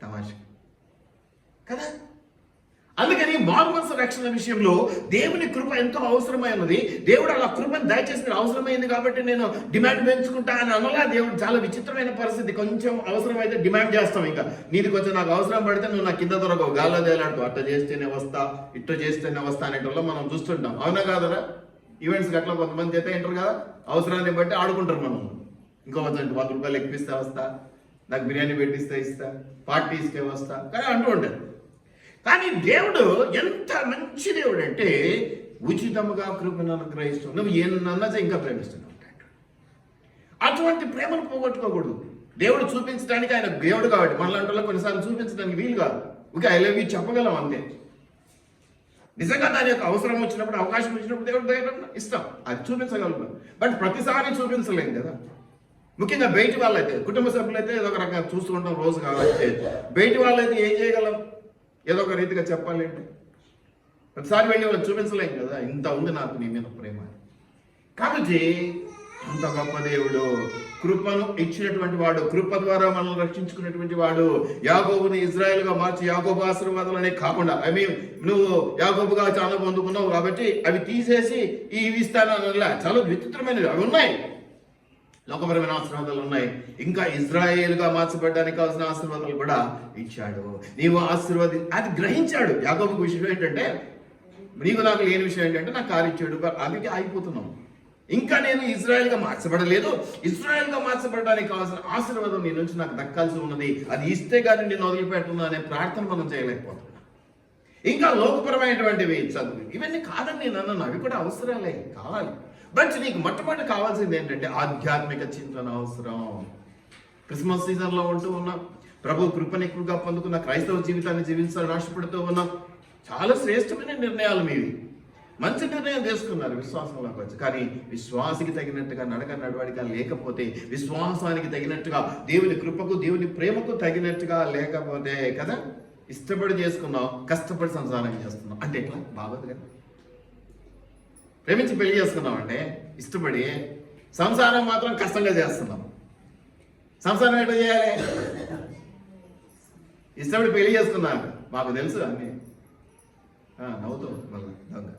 తమాష కదా. అందుకని మారుమనసు రక్షణ విషయంలో దేవుని కృప ఎంతో అవసరమైనది. దేవుడు అలా కృపను దయచేసిన అవసరమైంది కాబట్టి నేను డిమాండ్ పెంచుకుంటా అని అనలా. దేవుడు చాలా విచిత్రమైన పరిస్థితి. కొంచెం అవసరమైతే డిమాండ్ చేస్తాం. ఇంకా నీది కొంచెం నాకు అవసరం పడితే నువ్వు నా కింద దొరకవు, గాల్లో తేలాడుతావు. అట్లా చేస్తేనే వస్తా, ఇట్లా చేస్తేనే వస్తా అనేటోళ్ళు మనం చూస్తుంటాం. అవునా కాదరా? ఈవెంట్స్కి అట్లా కొంతమంది అయితే ఏంటారు కదా, అవసరాన్ని బట్టి ఆడుకుంటారు. మనం ఇంకో ₹100 ఎక్కిస్తే వస్తా, నాకు బిర్యానీ పెట్టిస్తే ఇస్తా, పార్టీ ఇస్తే వస్తా కానీ అంటూ ఉంటారు. కానీ దేవుడు ఎంత మంచి దేవుడు అంటే ఉచితముగా కృపను అనుగ్రహిస్తూ నువ్వు ఏమన్నా ఇంకా ప్రేమిస్తున్నావు. అటువంటి ప్రేమను పోగొట్టుకోకూడదు. దేవుడు చూపించడానికి ఆయన దేవుడు కాబట్టి మనలాంటి కొన్నిసార్లు చూపించడానికి వీలు కాదు. ఓకే, ఐ లవ్ యూ చెప్పగలం అంతే. నిజంగా దాని యొక్క అవసరం వచ్చినప్పుడు, అవకాశం వచ్చినప్పుడు దేవుడు దగ్గర ఇస్తాం, అది చూపించగలుగుతాం. బట్ ప్రతిసారి చూపించలేం కదా. ముఖ్యంగా బయటి వాళ్ళైతే, కుటుంబ సభ్యులైతే ఏదో ఒక రకంగా చూస్తూ ఉంటాం రోజు కాబట్టి. బయటి వాళ్ళైతే ఏం చేయగలం? ఏదో ఒక రీతిగా చెప్పాలి అంటే ప్రతిసారి వెళ్ళి వాళ్ళు చూపించలేం కదా, ఇంత ఉంది నాకు నీ మీద ప్రేమ. కాబట్టి అంత గొప్ప దేవుడు, కృపను ఇచ్చినటువంటి వాడు, కృప ద్వారా మనల్ని రక్షించుకున్నటువంటి వాడు. యాకోబుని ఇజ్రాయేల్గా మార్చి యాకోబు ఆశీర్వాదాలు అనేవి కాకుండా, నువ్వు యాకోబుగా చాలా పొందుకున్నావు కాబట్టి అవి తీసేసి ఇవి ఇస్తానలా చాలా విచిత్రమైనవి అవి ఉన్నాయి. లోకపరమైన ఆశీర్వాదాలు ఉన్నాయి. ఇంకా ఇజ్రాయేలుగా మార్చబడడానికి కావాల్సిన ఆశీర్వాదాలు కూడా ఇచ్చాడు. నీవు అది గ్రహించాడు. యాకోబు విషయం ఏంటంటే, నీకు నాకు లేని విషయం ఏంటంటే నాకు కారిచ్చాడు, అందుకే ఆగిపోతున్నాం. ఇంకా నేను ఇజ్రాయేల్గా మార్చబడలేదు. ఇజ్రాయేల్గా మార్చబడడానికి కావాల్సిన ఆశీర్వాదం నీ నుంచి నాకు దక్కాల్సి ఉన్నది, అది ఇస్తే కానీ నేను వదిలిపెట్టున్నా అనే ప్రార్థన మనం చేయలేకపోతున్నాం. ఇంకా లోకపరమైనటువంటివి చదువు ఇవన్నీ కాదని నేను అన్నాను, అవి కూడా అవసరాలే, కావాలి. బట్ నీకు మొట్టమొదటి కావాల్సింది ఏంటంటే ఆధ్యాత్మిక చింతన అవసరం. క్రిస్మస్ సీజన్లో ఉంటూ ఉన్నాం, ప్రభు కృపను ఎక్కువగా పొందుకున్న క్రైస్తవ జీవితాన్ని జీవించాలని ఆశపడుతూ ఉన్నాం. చాలా శ్రేష్టమైన నిర్ణయాలు మీవి, మంచి నిర్ణయం తీసుకున్నారు విశ్వాసంలోకి వచ్చి. కానీ విశ్వాసికి తగినట్టుగా నడక నడవడిక లేకపోతే, విశ్వాసానికి తగినట్టుగా దేవుని కృపకు దేవుని ప్రేమకు తగినట్టుగా లేకపోతే కదా, ఇష్టపడి చేసుకున్నావు, కష్టపడి సంసారం చేస్తున్నావు అంటే ఎట్లా? బాగోదు కదా. ప్రేమించి పెళ్లి చేసుకున్నాం అంటే ఇష్టపడి, సంసారం మాత్రం కష్టంగా చేస్తున్నాం. సంసారం ఎట్లా చేయాలి? ఇష్టపడి పెళ్లి చేసుకున్నాను, మాకు తెలుసు అన్నీ. నవ్వుతావు మళ్ళీ దొంగ.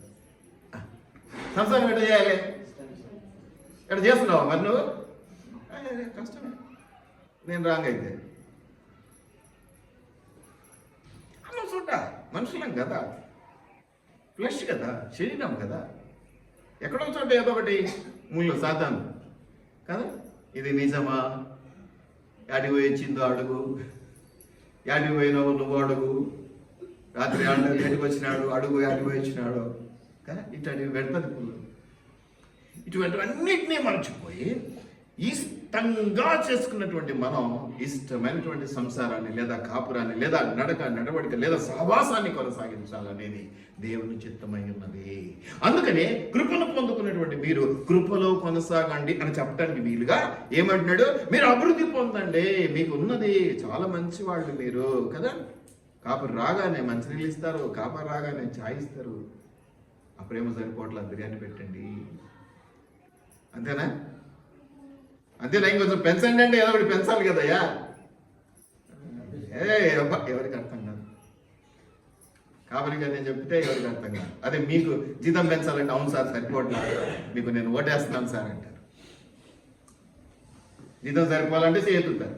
సంసారం ఎట్లా చేయాలి? ఎట్లా చేస్తున్నావా మరి నువ్వు? కష్టమే. నేను రాంగ్ అయితే అన్న చూడ మనుషులం కదా. ఫ్లెష్ కదా, శరీరం కదా. ఎక్కడో చోట ఏదో ఒకటి ముళ్ళు సాతాను కదా. ఇది నిజమా? యాడికి పోయి వచ్చిందో అడుగు, యాడికి పోయినావు నువ్వు అడుగు, రాత్రి ఎడికి వచ్చినాడు అడుగు, యాడికి పోయి వచ్చినాడు కదా. ఇట్లాంటివి పెడతాను పుల్లు. ఇటువంటివన్నిటినీ మర్చిపోయి ఇష్టంగా చేసుకున్నటువంటి మనం ఇష్టమైనటువంటి సంసారాన్ని లేదా కాపురాన్ని లేదా నడవడిక లేదా సహవాసాన్ని కొనసాగించాలనేది దేవుని చిత్తమై ఉన్నది. అందుకనే కృపను పొందుకున్నటువంటి మీరు కృపలో కొనసాగండి అని చెప్పడానికి వీలుగా ఏమంటున్నాడు? మీరు అభివృద్ధి పొందండి, మీకు ఉన్నది చాలా మంచి వాళ్ళు మీరు కదా. కాపురు రాగానే మంచినీళ్ళు ఇస్తారు, కాపరు రాగానే ఛాయ్ ఇస్తారు. ఆ ప్రేమ సరిపోట్ల బిర్యానీ పెట్టండి, అంతేనా? అంతేనా? ఇంకొంచెం పెంచండి అంటే ఏదో ఒకటి పెంచాలి కదయ్యా. ఎవరికి అర్థం కాదు. కాబట్టి నేను చెప్తే ఎవరికి అర్థం కాదు. అదే మీకు జీతం పెంచాలంటే అవును సార్ సరిపోవట్లేదు, మీకు నేను ఓటేస్తున్నాను సార్ అంటారు. జీతం సరిపోవాలంటే చేతుతారు.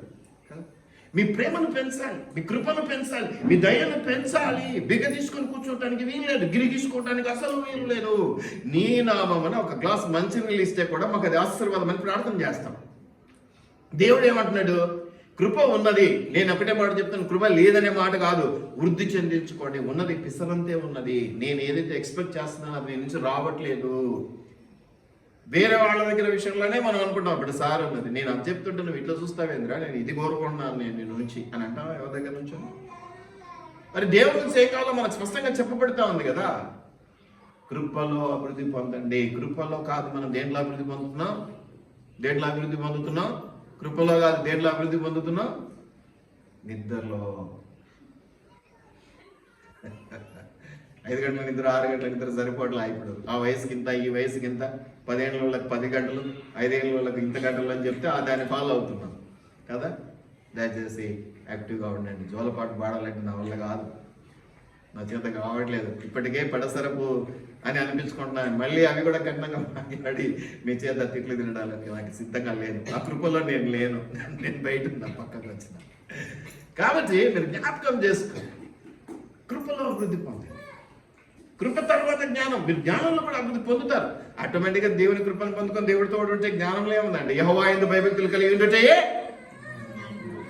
మీ ప్రేమను పెంచాలి, మీ కృపను పెంచాలి, మీ దయను పెంచాలి. బిగ తీసుకొని కూర్చోటానికి వీలు లేదు, గిరి తీసుకోవటానికి అసలు వీలు లేదు. నీ నామమున ఒక గ్లాస్ మంచినీళ్ళు ఇస్తే కూడా మాకు అది ఆశీర్వాదం అని ప్రార్థన చేస్తాం. దేవుడు ఏమంటున్నాడు? కృప ఉన్నది. నేను ఒకటే మాట చెప్తాను, కృప లేదనే మాట కాదు. వృద్ధి చెందించుకోండి. ఉన్నది పిసరంతే ఉన్నది. నేను ఏదైతే ఎక్స్పెక్ట్ చేస్తున్నానో అది నేను నుంచి రావట్లేదు. వేరే వాళ్ళ దగ్గర విషయంలోనే మనం అనుకుంటాం, ఇప్పుడు సార్ ఉన్నది నేను అది చెప్తుంటే నువ్వు ఇట్లా చూస్తావేంద్రా, నేను ఇది కోరుకుంటున్నాను నేను నుంచి అని అంటాం ఎవరి దగ్గర నుంచి. మరి దేవుడి నుంచి ఏ కాలం మనకు స్పష్టంగా చెప్పబడుతూ ఉంది కదా. కృపలో అభివృద్ధి పొందండి. కృపలో కాదు మనం దేంట్లో అభివృద్ధి పొందుతున్నాం? దేంట్లో అభివృద్ధి పొందుతున్నాం? కృపలో కాదు దేంట్లో అభివృద్ధి పొందుతున్నాం? నిద్రలో. 5 గంటల నిద్ర 6 గంటల నిద్ర సరిపోవట్లా. ఇప్పుడు ఆ వయసుకి ఇంత, ఈ వయసుకి ఇంత, 10 ఏళ్ళ వాళ్ళకి 10 గంటలు, 5 ఏళ్ళ వాళ్ళకి ఇంత గంటలు అని చెప్తే దాన్ని ఫాలో అవుతున్నాం కదా. దయచేసి యాక్టివ్గా ఉండండి. జోలపాటు పాడాలంటే నా వల్ల కాదు, నా చేత కావట్లేదు. ఇప్పటికే పడసరపు అని అనిపించుకుంటున్నాను. మళ్ళీ అవి కూడా కఠినంగా మాట్లాడి మీ చేత తిట్లు తినడానికి నాకు సిద్ధంగా లేను. ఆ కృపలో నేను లేను. నేను బయట ఉన్నా, పక్కకు వచ్చిన. కాబట్టి మీరు జ్ఞాపకం చేసుకో, కృపలో అభివృద్ధి పొందండి. కృప తర్వాత జ్ఞానం. మీరు జ్ఞానంలో కూడా అభివృద్ధి పొందుతారు. ఆటోమేటిక్గా దేవుని కృపను పొందుకొని దేవుడితో ఉంటే జ్ఞానంలో ఏముందండి? యెహోవా యందు భయభక్తులు కలిగి ఉంటే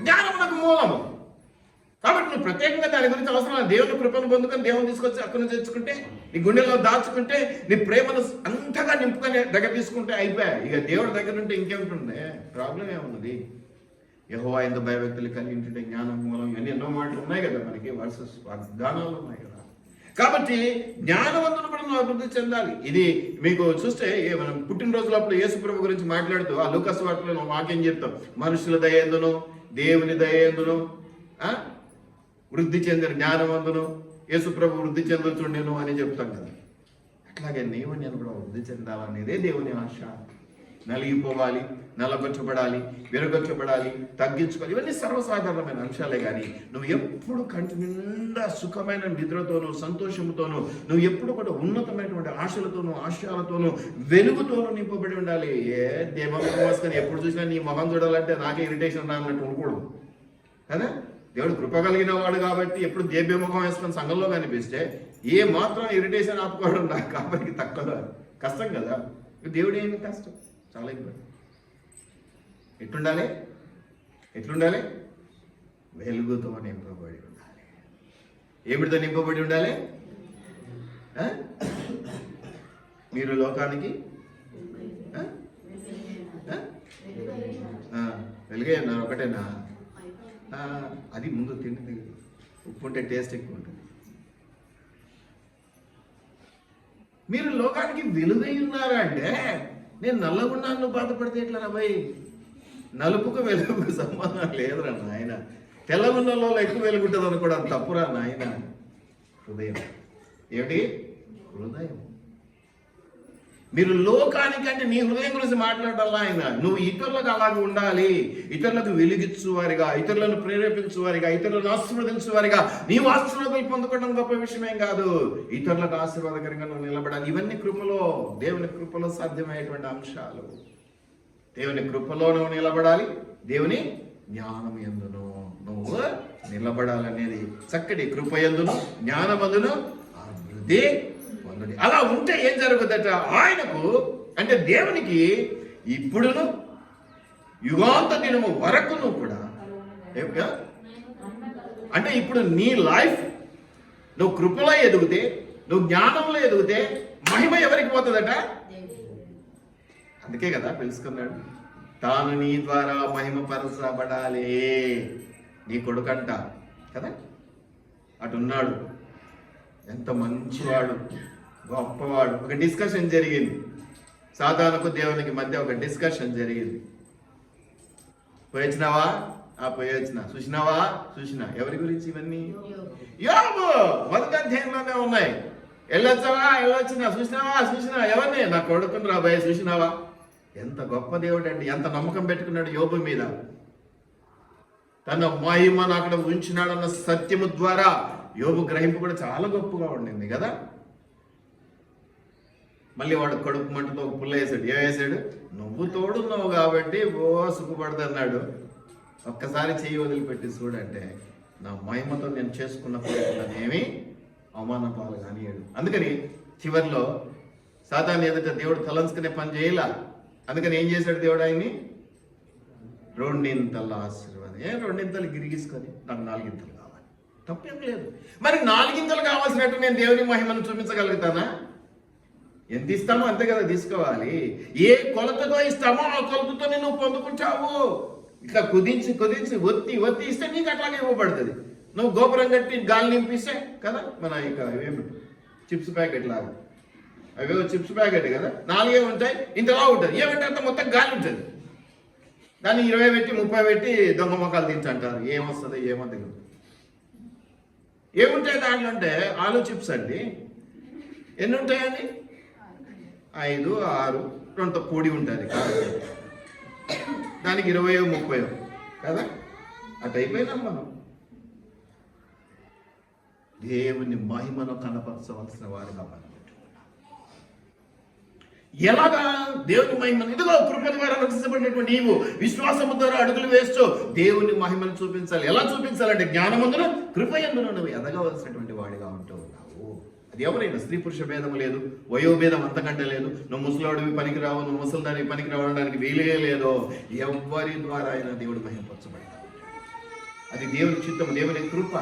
జ్ఞానం నాకు మూలము. కాబట్టి నువ్వు ప్రత్యేకంగా దాని గురించి అవసరం. దేవుని కృపను పొందుకొని దేవుని తీసుకొచ్చి అక్కడి నుంచి తెచ్చుకుంటే, నీ గుండెలో దాచుకుంటే, నీ ప్రేమను అంతగా నింపుకొని దగ్గర తీసుకుంటే అయిపోయా. ఇక దేవుడి దగ్గర ఉంటే ఇంకేముంటుండే? ప్రాబ్లం ఏమున్నది? యెహోవా యందు భయభక్తులు కలిగి ఉంటే జ్ఞానం మూలం. ఇవన్నీ ఎన్నో మాటలు ఉన్నాయి కదా మనకి, వర్సెస్ వాగ్దానాలు ఉన్నాయి కదా. కాబట్టి జ్ఞానవంతులు కూడా నువ్వు అభివృద్ధి చెందాలి. ఇది మీకు చూస్తే మనం పుట్టినరోజులప్పుడు యేసుప్రభు గురించి మాట్లాడుతూ ఆ లూకాసు వార్తలో వాక్యం చెప్తాం. మనుషుల దయందును దేవుని దయందును వృద్ధి చెందిన జ్ఞానవంతును యేసుప్రభు వృద్ధి చెందుతుండేను అని చెప్తాం కదా. అట్లాగే నీవు నేను కూడా వృద్ధి చెందాలనేదే దేవుని ఆశ. నలిగిపోవాలి, నలగొచ్చబడాలి, విరగొచ్చబడాలి, తగ్గించుకోవాలి. ఇవన్నీ సర్వసాధారణమైన అంశాలే. కానీ నువ్వు ఎప్పుడు కంటి నిండా సుఖమైన నిద్రతోనూ సంతోషంతోనూ, నువ్వు ఎప్పుడు కూడా ఉన్నతమైనటువంటి ఆశలతోనూ ఆశయాలతోనూ వెలుగుతోనూ నింపబడి ఉండాలి. దేవస్కని ఎప్పుడు చూసినా నీ మొహం చూడాలంటే నాకే ఇరిటేషన్ రానట్టు ఉండకూడదు కదా. దేవుడు కృప కలిగిన వాడు కాబట్టి ఎప్పుడు దేవ్యముఖం వేసుకొని సంఘంలో కనిపిస్తే ఏ మాత్రం ఇరిటేషన్ ఆపుకోవడం నాకు కాబట్టి తక్కువ కష్టం కదా. దేవుడు ఏమి కష్టం, చాలా ఇబ్బంది. ఎట్లుండాలి? వెలుగుతో నింపబడి ఉండాలి. ఏమిటితో నింపబడి ఉండాలి? మీరు లోకానికి వెలుగే అన్నారు. ఒకటేనా? అది ముందు తిండి ఉప్పు ఉంటే టేస్ట్ ఎక్కువ ఉంటుంది. మీరు లోకానికి వెలుగై ఉన్నారా అంటే, నేను నల్లగున్నాను బాధపడితే ఎట్లా రా భయ్? నలుపుకు వెలుగుకు సంబంధం లేదురా నాయన. తెల్లగున్నలో ఎక్కువ వెలుగుంటుంది అనుకోవడం తప్పురా నాయన. హృదయం ఏమిటి? హృదయం. మీరు లోకానికి అంటే నీ హృదయం గురించి మాట్లాడాలా ఆయన. నువ్వు ఇతరులకు అలాగే ఉండాలి. ఇతరులకు వెలిగించువారిగా, ఇతరులను ప్రేరేపించువారిగా, ఇతరులను ఆశీర్వదించువారిగా. నీవు ఆశీర్వాదాలు పొందుకోవడం గొప్ప విషయమేం కాదు. ఇతరులకు ఆశీర్వాదకరంగా నువ్వు నిలబడాలి. ఇవన్నీ కృపలో, దేవుని కృపలో సాధ్యమయ్యేటువంటి అంశాలు. దేవుని కృపలో నువ్వు నిలబడాలి. దేవుని జ్ఞానం యందును నువ్వు నిలబడాలనేది చక్కటి కృప యందును జ్ఞానమందును అభివృద్ధి అలా ఉంటే ఏం జరుగుతుందట, ఆయనకు అంటే దేవునికి ఇప్పుడును యుగాంత దినము వరకును కూడా అంటే ఇప్పుడు నీ లైఫ్ నువ్వు కృపలో ఎదిగితే, నువ్వు జ్ఞానంలో ఎదిగితే మహిమ ఎవరికి పోతుందట? అందుకే కదా పిలుచుకున్నాడు, తాను నీ ద్వారా మహిమపరచబడాలి. నీ కొడుకంట కదా, అటున్నాడు, ఎంత మంచివాడు, గొప్పవాడు. ఒక డిస్కషన్ జరిగింది, సాతానుకు దేవునికి మధ్య ఒక డిస్కషన్ జరిగింది. పోయొచ్చినావా? పోయొచ్చిన. చూసినావా? చూసినా. ఎవరి గురించి ఇవన్నీ? యోబు మొదటి అధ్యాయంలోనే ఉన్నాయి. వెళ్ళొచ్చావా? వెళ్ళొచ్చినా. చూసినావా? చూసినా. ఎవరిని? నా కొడుకుని రాబోయే. చూసినావా? ఎంత గొప్ప దేవుడు అండి, ఎంత నమ్మకం పెట్టుకున్నాడు యోబు మీద. తన మహిమను అక్కడ ఉంచినాడన్న సత్యము ద్వారా యోబు గ్రహింపు కూడా చాలా గొప్పగా ఉండింది కదా. మళ్ళీ వాడు కడుపు మంటతో ఒక పుల్ల వేసాడు. ఏం వేసాడు? నువ్వు తోడున్నావు కాబట్టి సుఖపడదన్నాడు. ఒక్కసారి చెయ్యి వదిలిపెట్టి చూడంటే, నా మహిమతో నేను చేసుకున్న ప్రయత్నాన్ని అవమాన పాలు కానియాడు. అందుకని చివరిలో సాతాను ఎదుట దేవుడు తలంచుకునే పని చేయాల. అందుకని ఏం చేశాడు దేవుడు? ఆయన్ని రెండింతల ఆశీర్వాదం. రెండింతలు గిరిగీసుకొని నాకు 4 ఇంతలు కావాలి, తప్పేం లేదు. మరి 4 ఇంతలు కావాల్సినట్టు నేను దేవుని మహిమను చూపించగలుగుతానా? ఎంత ఇస్తామో అంతే కదా తీసుకోవాలి. ఏ కొలతతో ఇస్తామో ఆ కొలతతో నువ్వు పొందుకుంటావు. ఇట్లా కుదించి ఒత్తి ఇస్తే నీకు అట్లాగే ఇవ్వబడుతుంది. నువ్వు గోపురం కట్టి గాలి నింపిస్తే కదా, మన ఇక ఏమి చిప్స్ ప్యాకెట్ లాగా, అవేవో చిప్స్ ప్యాకెట్ కదా, 4 ఉంటాయి, ఇంతలా ఉంటుంది. ఏమంటే అంత మొత్తం గాలి ఉంటుంది. దాన్ని 20 పెట్టి 30 పెట్టి దొంగ మొక్కలు తింటారు. ఏమొస్తుంది? ఏమో తెలియదు. ఏముంటాయి దాంట్లో అంటే ఆలు చిప్స్ అండి. ఎన్ని ఉంటాయండి? 5, 6 కొంత పొడి ఉంటుంది దానికి 20, 30 కదా. అటు అయిపోయినాం మనం. దేవుని మహిమను కనపరచవలసిన వారిగా మనం ఎలాగా దేవుని మహిమను? ఇదిగో కృప ద్వారా రక్షించబడినటువంటి నీవు విశ్వాసము ద్వారా అడుగులు వేస్తూ దేవుని మహిమను చూపించాలి. ఎలా చూపించాలంటే జ్ఞానమందున కృపయందున నువ్వు ఎదగవలసినటువంటి వాడిగా ఉంటూ ఉన్నావు. అది ఎవరైనా స్త్రీ పురుష భేదం లేదు, వయోభేదం అంతకంటే లేదు. నువ్వు ముసలాడివి పనికి రావు, నువ్వు ముసలిదానికి పనికి రావడానికి వీలే లేదో. ఎవరి ద్వారా అయినా దేవుడు మహిమపరచబడతాడు. అది దేవుని చిత్తం, దేవుని కృప.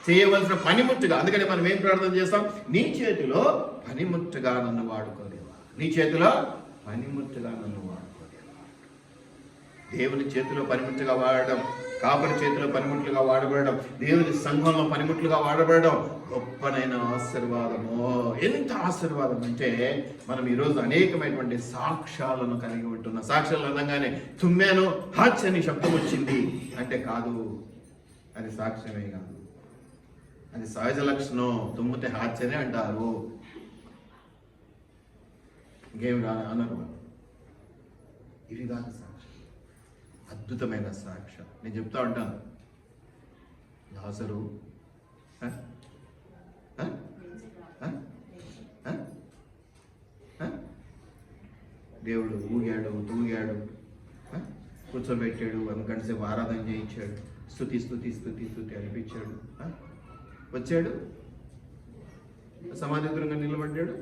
చేయవలసిన పనిముట్టుగా. అందుకని మనం ఏం ప్రార్థన చేస్తాం? నీ చేతిలో పనిముట్టుగా నన్ను వాడుకోలేవా? నీ చేతిలో పనిముట్టుగా నన్ను వాడుకోలేవా? దేవుని చేతిలో పనిముట్టుగా వాడడం, కాపరి చేతిలో పనిముట్లుగా వాడబడడం, దేవుని సంఘంలో పనిముట్లుగా వాడబడడం గొప్పనైన ఆశీర్వాదము. ఎంత ఆశీర్వాదం అంటే, మనం ఈరోజు అనేకమైనటువంటి సాక్ష్యాలను కలిగి ఉంటున్నాం. సాక్ష్యాలు అనగానే తుమ్మాను హాచని శబ్దం వచ్చింది అంటే కాదు, అది సాక్ష్యమే కాదు, అది సహజ లక్షణం. తుమ్మితే హాచనే అంటారు, ఇంకేమి అనరు. ఇవి కాదు సాక్ష్యం, అద్భుతమైన సాక్ష్యం. నేను చెప్తా ఉంటాను, లాజరు దేవుడు ఊగాడు, తూగాడు, కూర్చోబెట్టాడు, 1 గంట సేపు ఆరాధన చేయించాడు, స్తుతి అనిపించాడు. వచ్చాడు, సమాధి దూరంగా నిలబడ్డాడు.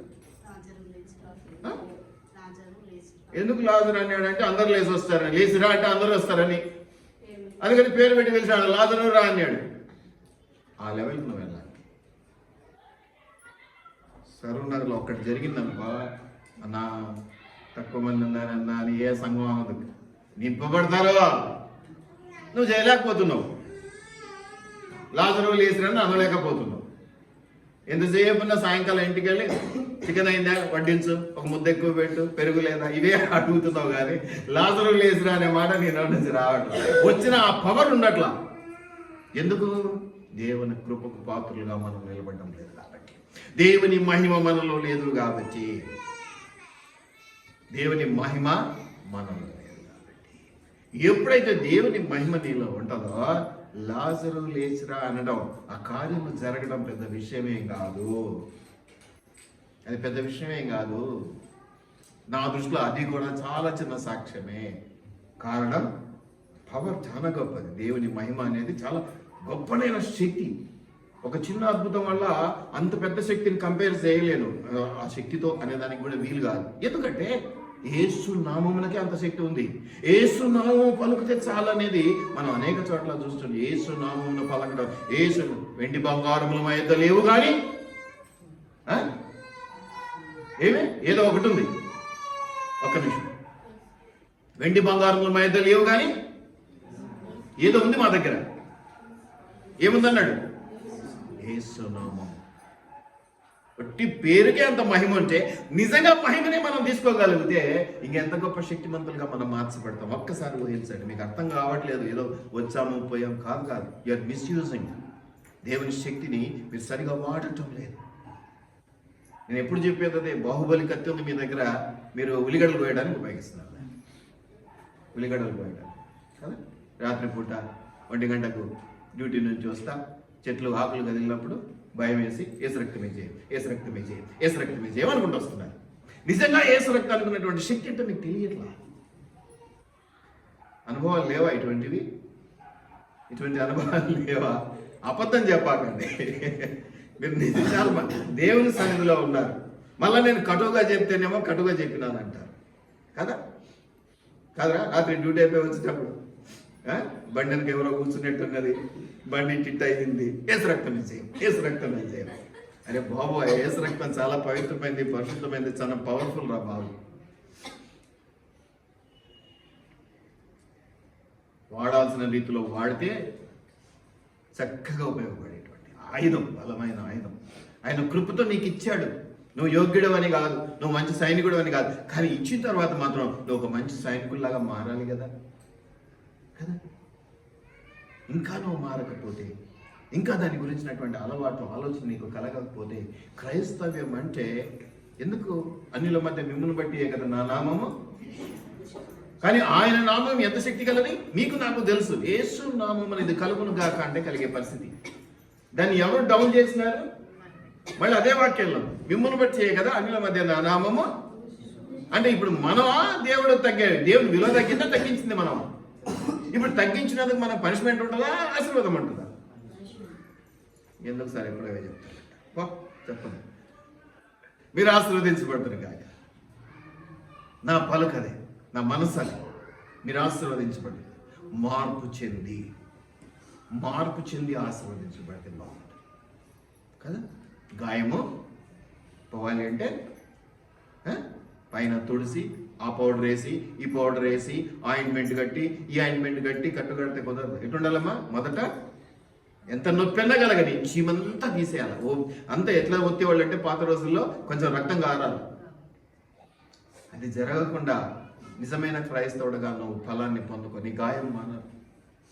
ఎందుకు లాజరు అన్నాడు అంటే అందరు లేచి వస్తారని. లేచిరా అంటే అందరూ వస్తారని. అందుకని పేరు పెట్టి పిలిచాడు, లాజరు రా అన్నాడు. ఆ లెవెల్కి నువ్వు వెళ్ళాలి. సరూనగర్లో ఒక్కటి జరిగిందనుకో, అన్నా తక్కువ మంది ఉన్నారన్నా అని ఏ సంఘం అవ్వదు, నింపబడతారో. నువ్వు చేయలేకపోతున్నావు, లాజరు లేచిరని అనలేకపోతున్నావు. ఎంతసేపు ఉన్న సాయంకాలం ఇంటికి వెళ్ళి చికెన్ అయిందా వడ్డించు, ఒక ముద్ద ఎక్కువ పెట్టు, పెరుగు లేదా, ఇవే అడుగుతున్నావు. కానీ లాజరు లేచిరా అనే మాట నేను నుంచి రావట్లా. వచ్చిన ఆ పవర్ ఉండట్లా. ఎందుకు? దేవుని కృపకు పాత్రలుగా మనం నిలబడడం లేదు కాబట్టి, దేవుని మహిమ మనలో లేదు కాబట్టి, దేవుని మహిమ మనలో లేదు కాబట్టి. ఎప్పుడైతే దేవుని మహిమ నీలో ఉంటుందో, లాజరు లేచిరా అనడం, ఆ కార్యము జరగడం పెద్ద విషయమేం కాదు. అది పెద్ద విషయమేం కాదు. నా దృష్టిలో అది కూడా చాలా చిన్న సాక్ష్యమే. కారణం, పవర్ చాలా గొప్పది. దేవుని మహిమ అనేది చాలా గొప్పనైన శక్తి. ఒక చిన్న అద్భుతం వల్ల అంత పెద్ద శక్తిని కంపేర్ చేయలేను ఆ శక్తితో అనేదానికి కూడా వీలు కాదు. ఎందుకంటే యేసు నామమునకే అంత శక్తి ఉంది. యేసు నామము పలుకుతే చాలనేది మనం అనేక చోట్ల చూస్తున్నాం. యేసు నామమును పలకడం, యేసు వెండి బంగారములు మా యొద్ద లేవు కానీ ఏమే ఏదో ఒకటి ఉంది. ఒక్క నిమిషం, వెండి బంగారములు మా యొద్ద లేవు కానీ ఏదో ఉంది మా దగ్గర. ఏముందన్నాడు? యేసు నామం. ఒట్టి పేరుకే అంత మహిమ ఉంటే నిజంగా మహిమనే మనం తీసుకోగలిగితే ఇంకెంత గొప్ప శక్తిమంతులుగా మనం మార్చబడతాం. ఒక్కసారి ఊహించండి. మీకు అర్థం కావట్లేదు, ఏదో వచ్చాము పోయాం కాదు. You're misusing. దేవుని శక్తిని మీరు సరిగా వాడటం లేదు. నేను ఎప్పుడు చెప్పేది అదే, బాహుబలి కత్తి ఉంది మీ దగ్గర, మీరు ఉల్లిగడ్డలు కోయడానికి ఉపయోగిస్తున్నారు. ఉల్లిగడ్డలు కోయడానికి కదా. రాత్రిపూట 1 గంటకు డ్యూటీ నుంచి వస్తా, చెట్లు ఆకులు కదిలినప్పుడు భయం వేసి ఏసు రక్తమే చేయం, ఏసు రక్తమే చేయం, ఏసు రక్తమే చేయం అనుకుంటూ వస్తున్నారు. నిజంగా ఏసు రక్తం అనుకున్నటువంటి శక్తి అంటే మీకు తెలియట్లా. అనుభవాలు లేవా? ఇటువంటి అనుభవాలు లేవా? అబద్ధం చెప్పాకండి. మీరు నిజాలు దేవుని సన్నిధిలో ఉన్నారు. మళ్ళీ నేను కటువుగా చెప్తేనేమో కటువుగా చెప్పినానంటారు కదా. కాదరా? రాత్రి డ్యూటీ అయిపోయి వచ్చేటప్పుడు బండి వెనక ఎవరో కూర్చున్నట్టున్నది, బండి టిట్ అయింది, ఏసు రక్తం చేయం, ఏసు రక్తం చేయం. అరే బాబు, ఏసు రక్తం చాలా పవిత్రమైంది, పరిశుద్ధమైంది, చాలా పవర్ఫుల్ రా బాబు. వాడాల్సిన రీతిలో వాడితే చక్కగా ఉపయోగపడేటువంటి ఆయుధం, బలమైన ఆయుధం. ఆయన కృపతో నీకు ఇచ్చాడు. నువ్వు యోగ్యుడు అని కాదు, నువ్వు మంచి సైనికుడు అని కాదు, కానీ ఇచ్చిన తర్వాత మాత్రం నువ్వు ఒక మంచి సైనికుల్లాగా మారాలి కదా. ఇంకా నువ్వు మారకపోతే, ఇంకా దాని గురించినటువంటి అలవాటు ఆలోచన నీకు కలగకపోతే, క్రైస్తవ్యం అంటే ఎందుకు? అన్యుల మధ్య మిమ్మల్ని బట్టియే కదా నా నామము. కానీ ఆయన నామం ఎంత శక్తి కలది మీకు నాకు తెలుసు. యేసు నామం అనేది కలుగును గాక అంటే కలిగే పరిస్థితి. దాన్ని ఎవరు డౌన్ చేసినారు? మళ్ళీ అదే వాక్యంలో మిమ్మల్ని బట్టియే కదా అన్యుల మధ్య నా నామము అంటే ఇప్పుడు మనమా దేవుడు తగ్గాడు? దేవుడు విలువ తగ్గిందా తగ్గించింది మనం? ఇప్పుడు తగ్గించినందుకు మనకు పనిష్మెంట్ ఉంటుందా, ఆశీర్వాదం ఉంటుందా? ఎందుకు సార్ ఎప్పుడో చెప్తారు? చెప్పండి. మీరు ఆశీర్వదించబడతారు కాక నా పలుకదే, నా మనసు అది. మీరు ఆశీర్వదించబడి మార్పు చెంది ఆశీర్వదించబడితే బాగుంటుంది కదా. గాయము పోవాలి అంటే పైన తుడిసి, ఆ పౌడర్ వేసి, ఈ పౌడర్ వేసి, ఆయింట్మెంట్ కట్టి, ఈ ఆయింట్మెంట్ కట్టి కట్టుకడితే కుదరదు. ఎటుండాలమ్మా? మొదట ఎంత నొప్పి అన్నా కలగని చీమంతా తీసేయాలి. అంతా ఎట్లా ఒత్తేవాళ్ళు అంటే పాత రోజుల్లో కొంచెం రక్తం కారాలి. అది జరగకుండా నిజమైన క్రైస్తవుడుగా నువ్వు ఫలాన్ని పొందుకొని గాయం మానాలి.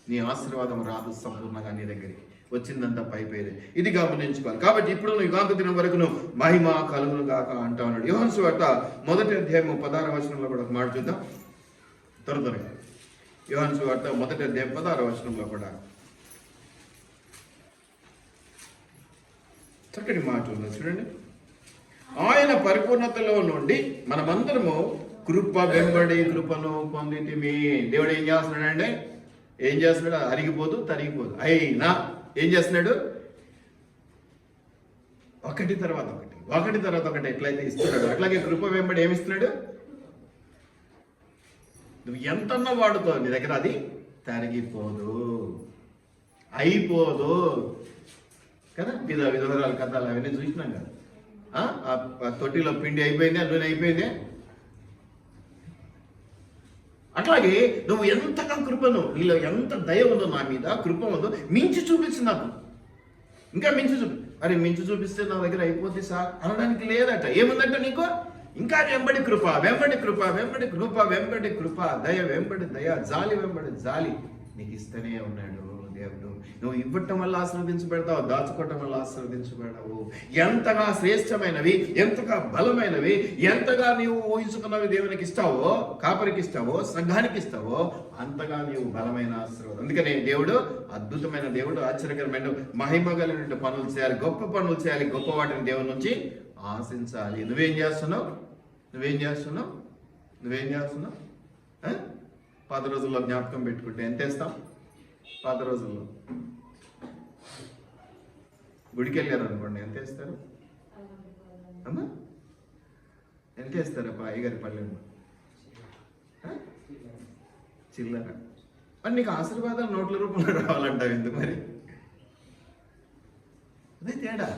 నీ ఆశీర్వాదం రాదు సంపూర్ణంగా నీ దగ్గరికి. వచ్చిందంతా పైపోయేది. ఇది గమనించుకోవాలి. కాబట్టి ఇప్పుడు నువ్వు యుగాంత దినం వరకు నువ్వు మహిమ కలుగును గాక అంటా ఉన్నాడు. యోహాను సువార్త 1వ అధ్యాయం 16వ వచనంలో కూడా ఒక మాట చూద్దాం త్వరగా. యోహాను సువార్త 1వ అధ్యాయం 16వ వచనంలో కూడా చక్కటి మాట ఉంది చూడండి. ఆయన పరిపూర్ణతలో నుండి మనమందరము కృప వెంబడి కృపను పొందితిమి. దేవుడు ఏం చేస్తున్నాడంటే, ఏం చేస్తున్నాడు? అరిగిపోదు, తరిగిపోదు. అయినా ఏం చేస్తున్నాడు? ఒకటి తర్వాత ఒకటి ఎట్లయితే ఇస్తున్నాడు, అట్లాగే కృప వెంబడి ఏమిస్తున్నాడు? నువ్వు ఎంతన్నా వాడుకో, నీ దగ్గర అది తరిగిపోదు, అయిపోదు కదా. విధవరాల కథలు అవన్నీ చూసినాం కదా. ఆ తొట్టిలో పిండి అయిపోయింది, నూనె అయిపోయింది. అట్లాగే నువ్వు ఎంతగా కృపను, నీలో ఎంత దయ ఉందో నా మీద, కృప ఉందో మించి చూపించు నాకు. ఇంకా మించి అరే మించి చూపిస్తే నా దగ్గర అయిపోతే సార్ అనడానికి లేదట. ఏముందంట నీకు? ఇంకా వెంబడి కృప, దయ వెంబడి దయ, జాలి వెంబడి జాలి నీకు ఇస్తూనే ఉన్నాడు దేవుడు. నువ్వు ఇవ్వటం వల్ల ఆశీర్వదించబడతావు, దాచుకోవటం వల్ల ఆశీర్వదించబడవు. ఎంతగా శ్రేష్టమైనవి, ఎంతగా బలమైనవి, ఎంతగా నీవు ఊహించుకున్నవి దేవునికి ఇస్తావో, కాపరికి ఇస్తావో, సంఘానికి ఇస్తావో, అంతగా నీవు బలమైన ఆశీర్వాదం. అందుకనే దేవుడు అద్భుతమైన దేవుడు, ఆశ్చర్యకరమైన మహిమ కలిగిన పనులు చేయాలి, గొప్ప పనులు చేయాలి, గొప్ప వాటిని దేవుని నుంచి ఆశించాలి. నువ్వేం చేస్తున్నావు? పాత రోజుల్లో జ్ఞాపకం పెట్టుకుంటే ఎంత వేస్తాం? పాత రోజుల్లో గుడికి వెళ్ళారు అనుకోండి, ఎంత వేస్తారు అమ్మా? ఎంత వేస్తారప్ప అయ్యగారి పల్లెలు? చిల్లర. మరి నీకు ఆశీర్వాదాలు నోట్ల రూపంలో రావాలంటావు ఎందుకు మరి? అదే తేడా.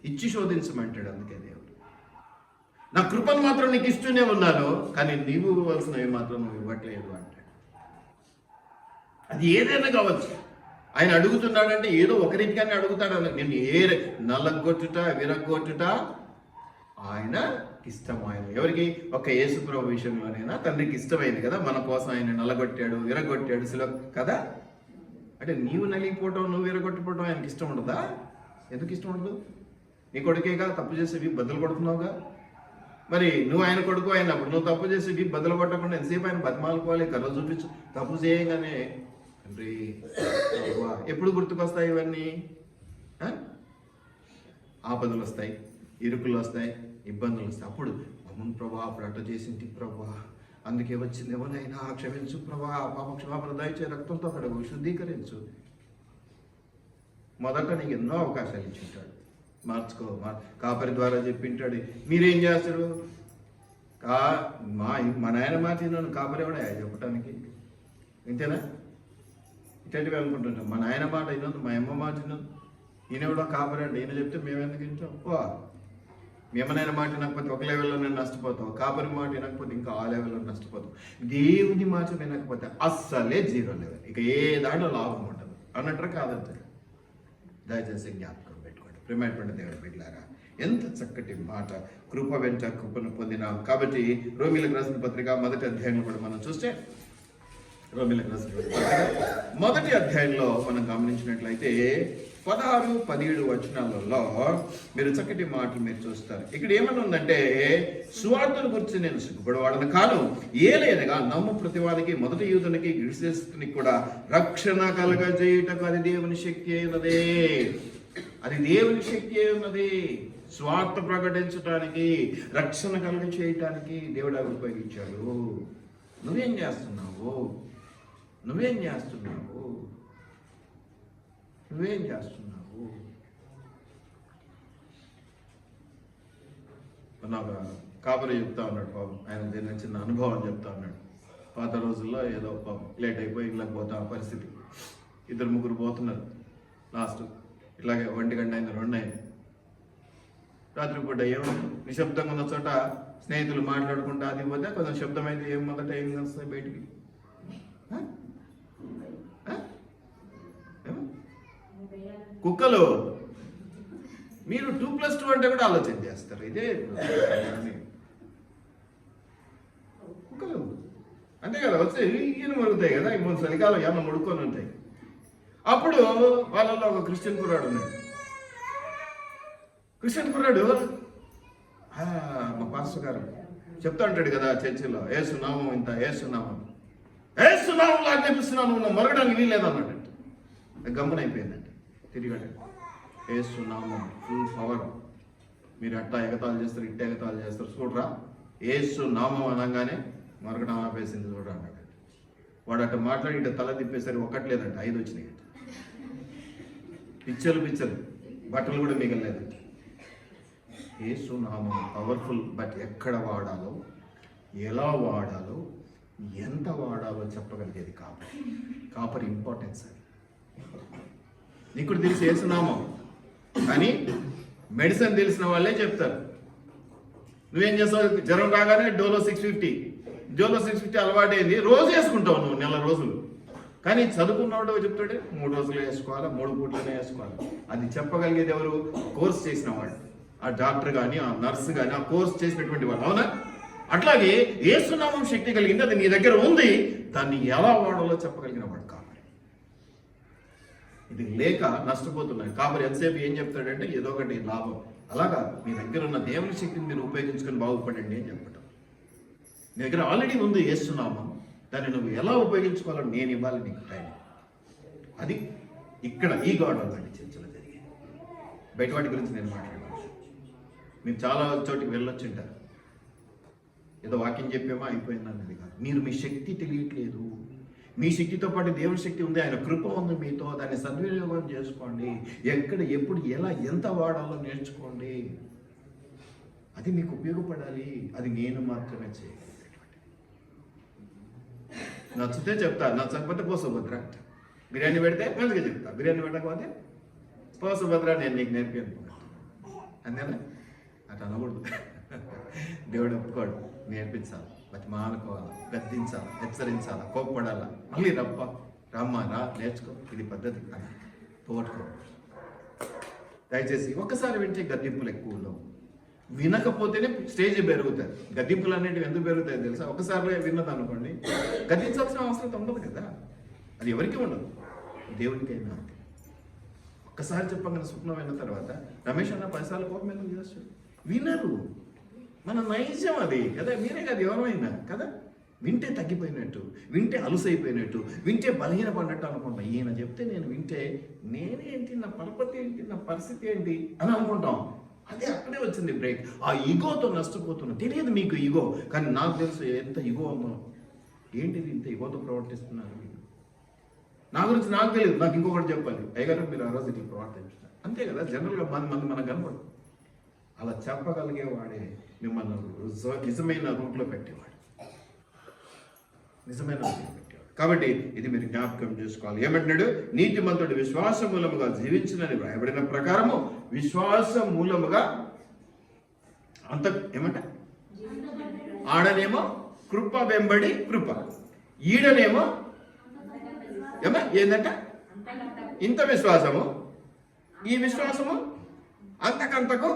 ఇచ్చి శోధించమంటాడు అందుకే దేవుడు. నా కృపను మాత్రం నీకు ఇస్తూనే ఉన్నాను, కానీ నీవు ఇవ్వాల్సినవి మాత్రం నువ్వు ఇవ్వట్లేదు అంటాడు. అది ఏదైనా కావచ్చు. ఆయన అడుగుతున్నాడంటే ఏదో ఒక రీతిగానే అడుగుతాడు. నేను నల్లగొట్టుట విరగొట్టుట ఆయన ఇష్టం. ఆయన ఎవరికి? ఒక యేసుప్రభు విషయంలోనైనా తండ్రికి ఇష్టమైంది కదా, మన కోసం ఆయన నల్లగొట్టాడు విరగొట్టాడు శిలో కదా. అంటే నీవు నలిగిపోవటం నువ్వు విరగొట్టిపోవటం ఆయనకి ఇష్టం ఉండదా? ఎందుకు ఇష్టం ఉండదు? నీ కొడుకేగా తప్పు చేసేవి బదులు కొడుతున్నావుగా. మరి నువ్వు ఆయన కొడుకు అయినప్పుడు నువ్వు తప్పు చేసేవి బదులు కొట్టకుండా ఎంతసేపు ఆయన బతిమాలుకోవాలి? కర్ర చూపించు. తప్పు చేయగానే తండ్రి ఎప్పుడు గుర్తుకొస్తాయి ఇవన్నీ? ఆపదలు వస్తాయి, ఇరుకులు వస్తాయి, ఇబ్బందులు వస్తాయి. అప్పుడు అవును ప్రభా, అప్పుడు అట్ట చేసింది ప్రభా, అందుకే వచ్చింది ఎవరైనా క్షమించు ప్రభా, పాప క్షమాపణ దయచే రక్తంతో కడుగు, శుద్ధీకరించు. మొదట నీకు ఎన్నో అవకాశాలు ఇచ్చింటాడు, మార్చుకో. కాపరి ద్వారా చెప్పింటాడు. మీరేం చేస్తారు? మా నాయన మాట నన్ను కాపరి ఎవడా చెప్పటానికి? ఇంతేనా? ఇట్లాంటివి అనుకుంటుంటాం. మా నాయన మాట అయినది, మా అమ్మ మాట అయినది, ఈయన కూడా కాపరి అంటే ఈయన చెప్తే మేము ఎందుకు వింటాం? మీ అమ్మనైనా మాట వినకపోతే ఒక లెవెల్లో నేను నష్టపోతాం, కాపరి మాట వినకపోతే ఇంకా ఆ లెవెల్లో నష్టపోతాం. దేవుని మాట వినకపోతే అస్సలే 0 లెవెల్, ఇక ఏ దాంట్లో లాభం ఉండదు అన్నట్టు కాదంటారు. దయచేసి జ్ఞాపకం పెట్టుకోండి. ప్రేమైనటువంటి దేవుని బిడ్డలారా, ఎంత చక్కటి మాట. కృప వెంట కృపను పొందినాం. కాబట్టి రోమీయులకు రాసిన పత్రిక 1వ అధ్యాయంలో కూడా మనం చూస్తే, రోమీయులకు రాసిన పత్రిక 1వ అధ్యాయంలో మనం గమనించినట్లయితే 16, 17 వచనాలలో మీరు చక్కటి మాటలు మీరు చూస్తారు. ఇక్కడ ఏమన్నా ఉందంటే, సువార్తను గురించి నేను సిగ్గుపడవాడను కాను, ఏలైనగా నమ్ము ప్రతివానికి, మొదటి యూదునికి గ్రీసునికి కూడా రక్షణ కలగజేయుటకు అది దేవుని శక్తి అయినదే. అది దేవుని శక్తి అయి ఉన్నది. స్వార్థ ప్రకటించడానికి, రక్షణ కలుగ చేయటానికి దేవుడు అవి ఉపయోగించాడు. నువ్వేం చేస్తున్నావు? నువ్వేం చేస్తున్నావు? నువ్వేం చేస్తున్నావు? నాకు కాపరి చెప్తా ఉన్నాడు పాపం, ఆయన దీని చిన్న అనుభవం చెప్తా ఉన్నాడు. పాత రోజుల్లో ఏదో పాపం లేట్ అయిపోయి ఇళ్ళకి పోతా పరిస్థితి. 2, 3 పోతున్నారు. లాస్ట్ ఇట్లాగే 1 గంట అయింది, 2 అయింది. రాత్రిపూట ఏమో నిశ్శబ్దంగా ఉన్న చోట స్నేహితులు మాట్లాడుకుంటా అది పోతే కొంచెం శబ్దం అయితే ఏం మొదట ఏం వస్తాయి బయటికి? కుక్కలు. మీరు 2+2 అంటే కూడా ఆలోచన చేస్తారు. ఇదే కుక్కలు అంతే కదా, వస్తే ఈయన మరుగుతాయి కదా, ఈ చలికాలం ఏమన్నా ముడుకొని ఉంటాయి. అప్పుడు వాళ్ళల్లో ఒక క్రిస్టియన్ కుర్రాడు ఉన్నాడు. క్రిస్టియన్ కుర్రాడు మా పాస్టర్ గారు చెప్తా ఉంటాడు కదా చర్చిలో, ఏసునామం ఇంత, ఏసునామం ఆజ్ఞాపిస్తున్నాను, నువ్వు మరగడానికి వీల్లేదన్నాడు. గమ్మునైపోయిందండి. తిరిగాడు. ఏసునామం ఫుల్ పవర్. మీరు అట్టా ఎగతాలు చేస్తారు, ఇట్ట ఎగతాలు చేస్తారు, చూడరా ఏసునామం అనగానే మరగడం ఆపేసింది చూడరా అన్నాడు. వాడు అట్ట మాట్లాడి ఇట్ట తల తిప్పేసరి ఒక్కట్లేదంట, 5 వచ్చినాయి. పిచ్చలు బట్టలు కూడా మిగలలేదంట. ఏసునామం పవర్ఫుల్. బట్ ఎక్కడ వాడాలో, ఎలా వాడాలో, ఎంత వాడాలో చెప్పగలిగేది కాపరి ఇంపార్టెన్స్. అది నీకు కూడా తెలిసి ఏసునామం, కానీ మెడిసిన్ తెలిసిన వాళ్ళే చెప్తారు. నువ్వేం చేస్తావు? జ్వరం రాగానే డోలో 650 అలవాటైంది, రోజు వేసుకుంటావు నువ్వు 4 రోజులు. కానీ చదువుకున్నవాడు చెప్తాడే 3 రోజులు వేసుకోవాలి, 3 పూట్లనే వేసుకోవాలి. అది చెప్పగలిగేది ఎవరు? కోర్స్ చేసిన వాడు, ఆ డాక్టర్ కానీ, ఆ నర్సు కానీ, ఆ కోర్స్ చేసినటువంటి వాళ్ళు. అవునా? అట్లాగే ఏసునామం శక్తి కలిగింది, అది నీ దగ్గర ఉంది. దాన్ని ఎలా వాడాలో చెప్పగలిగిన వాడు కాపరి. ఇది లేక నష్టపోతున్నాయి. కాపరి ఎంతసేపు ఏం చెప్తాడంటే ఏదో ఒకటి లాభం. అలాగా మీ దగ్గర ఉన్న దేవుని శక్తిని మీరు ఉపయోగించుకొని బాగుపడండి అని చెప్పటం. నీ దగ్గర ఆల్రెడీ ఉంది ఏసునామం, దాన్ని నువ్వు ఎలా ఉపయోగించుకోవాలని నేను ఇవ్వాలి నీకు టైం. అది ఇక్కడ ఈ గార్డెన్ లాంటి చర్చలు జరిగాయి. బయట వాటి గురించి నేను మాట్లాడాను. మీరు చాలా చోటికి వెళ్ళొచ్చుంటారు. ఏదో వాక్యం చెప్పేమో అయిపోయింది అన్నది కాదు. మీరు మీ శక్తి తెలియట్లేదు, మీ శక్తితో పాటు దేవుడి శక్తి ఉంది, ఆయన కృప ఉంది మీతో. దాన్ని సద్వినియోగం చేసుకోండి. ఎక్కడ, ఎప్పుడు, ఎలా, ఎంత వాడాలో నేర్చుకోండి. అది మీకు ఉపయోగపడాలి. అది నేను మాత్రమే చేయగలిగినటువంటి. నచ్చితే చెప్తా, నచ్చకపోతే పో సుభద్ర. బిర్యానీ పెడితే మంచిగా చెప్తా, బిర్యానీ పెట్టకపోతే పో సుభద్ర నేను నీకు నేర్పాను అంతేనా? అట్లా అనకూడదు. దేవుడు ఒప్పుకోడు. నేర్పించాలి, బట్టి మానుకోవాలి, గద్దించాలి, హెచ్చరించాలి, కోప్పడాలా, మళ్ళీ రమ్మా రా నేర్చుకో, ఇది పద్ధతి అని పోగొట్టుకో. దయచేసి ఒక్కసారి వింటే గద్దింపులు ఎక్కువలో, వినకపోతేనే స్టేజ్ పెరుగుతుంది. గద్దింపులు అనేటివి ఎందుకు పెరుగుతాయి తెలుసా? ఒకసారి విన్నది అనుకోండి, గద్దించాల్సిన అవసరం ఉండదు కదా. అది ఎవరికి ఉండదు, దేవునికైనా. ఒక్కసారి చెప్పగానే స్వప్నం అయిన తర్వాత రమేష్ అన్న 10 సార్లు కోపం ఎందుకు చేస్తాడు? వినరు. మన నైజం అది కదా. మీరే కదా ఎవరైనా కదా. వింటే తగ్గిపోయినట్టు, వింటే అలుసైపోయినట్టు, వింటే బలహీనపడినట్టు అనుకుంటాం. ఈయన చెప్తే నేను వింటే నేనేంటి, నా పరపతి ఏంటి, నా పరిస్థితి ఏంటి అని అనుకుంటాం. అదే అక్కడే వచ్చింది బ్రేక్. ఆ ఈగోతో నష్టపోతున్నా. తెలియదు మీకు ఈగో, కానీ నాకు తెలుసు ఎంత ఈగో ఉందో. ఏంటిది ఇంత ఈగోతో ప్రవర్తిస్తున్నారు? నా గురించి నాకు తెలియదు, నాకు ఇంకొకటి చెప్పాలి. అయ్యగారు మీరు ఆ రోజు ఇట్లా ప్రవర్తించారు అంతే కదా. జనరల్గా మంది మనకు కనపడదు. అలా చెప్పగలిగేవాడే మిమ్మల్ని నిజమైన రూట్లో పెట్టేవాడు, నిజమైన రూట్లో పెట్టేవాడు. కాబట్టి ఇది మీరు జ్ఞాపకం చేసుకోవాలి. ఏమంటున్నాడు? నీతిమంతుడు విశ్వాస మూలముగా జీవించినని వ్రాయబడిన ప్రకారము విశ్వాస మూలముగా అంత ఏమంట, ఆడనేమో కృప వెంబడి కృప, ఈడనేమో ఏంటంట ఇంత విశ్వాసము, ఈ విశ్వాసము అంతకంతకు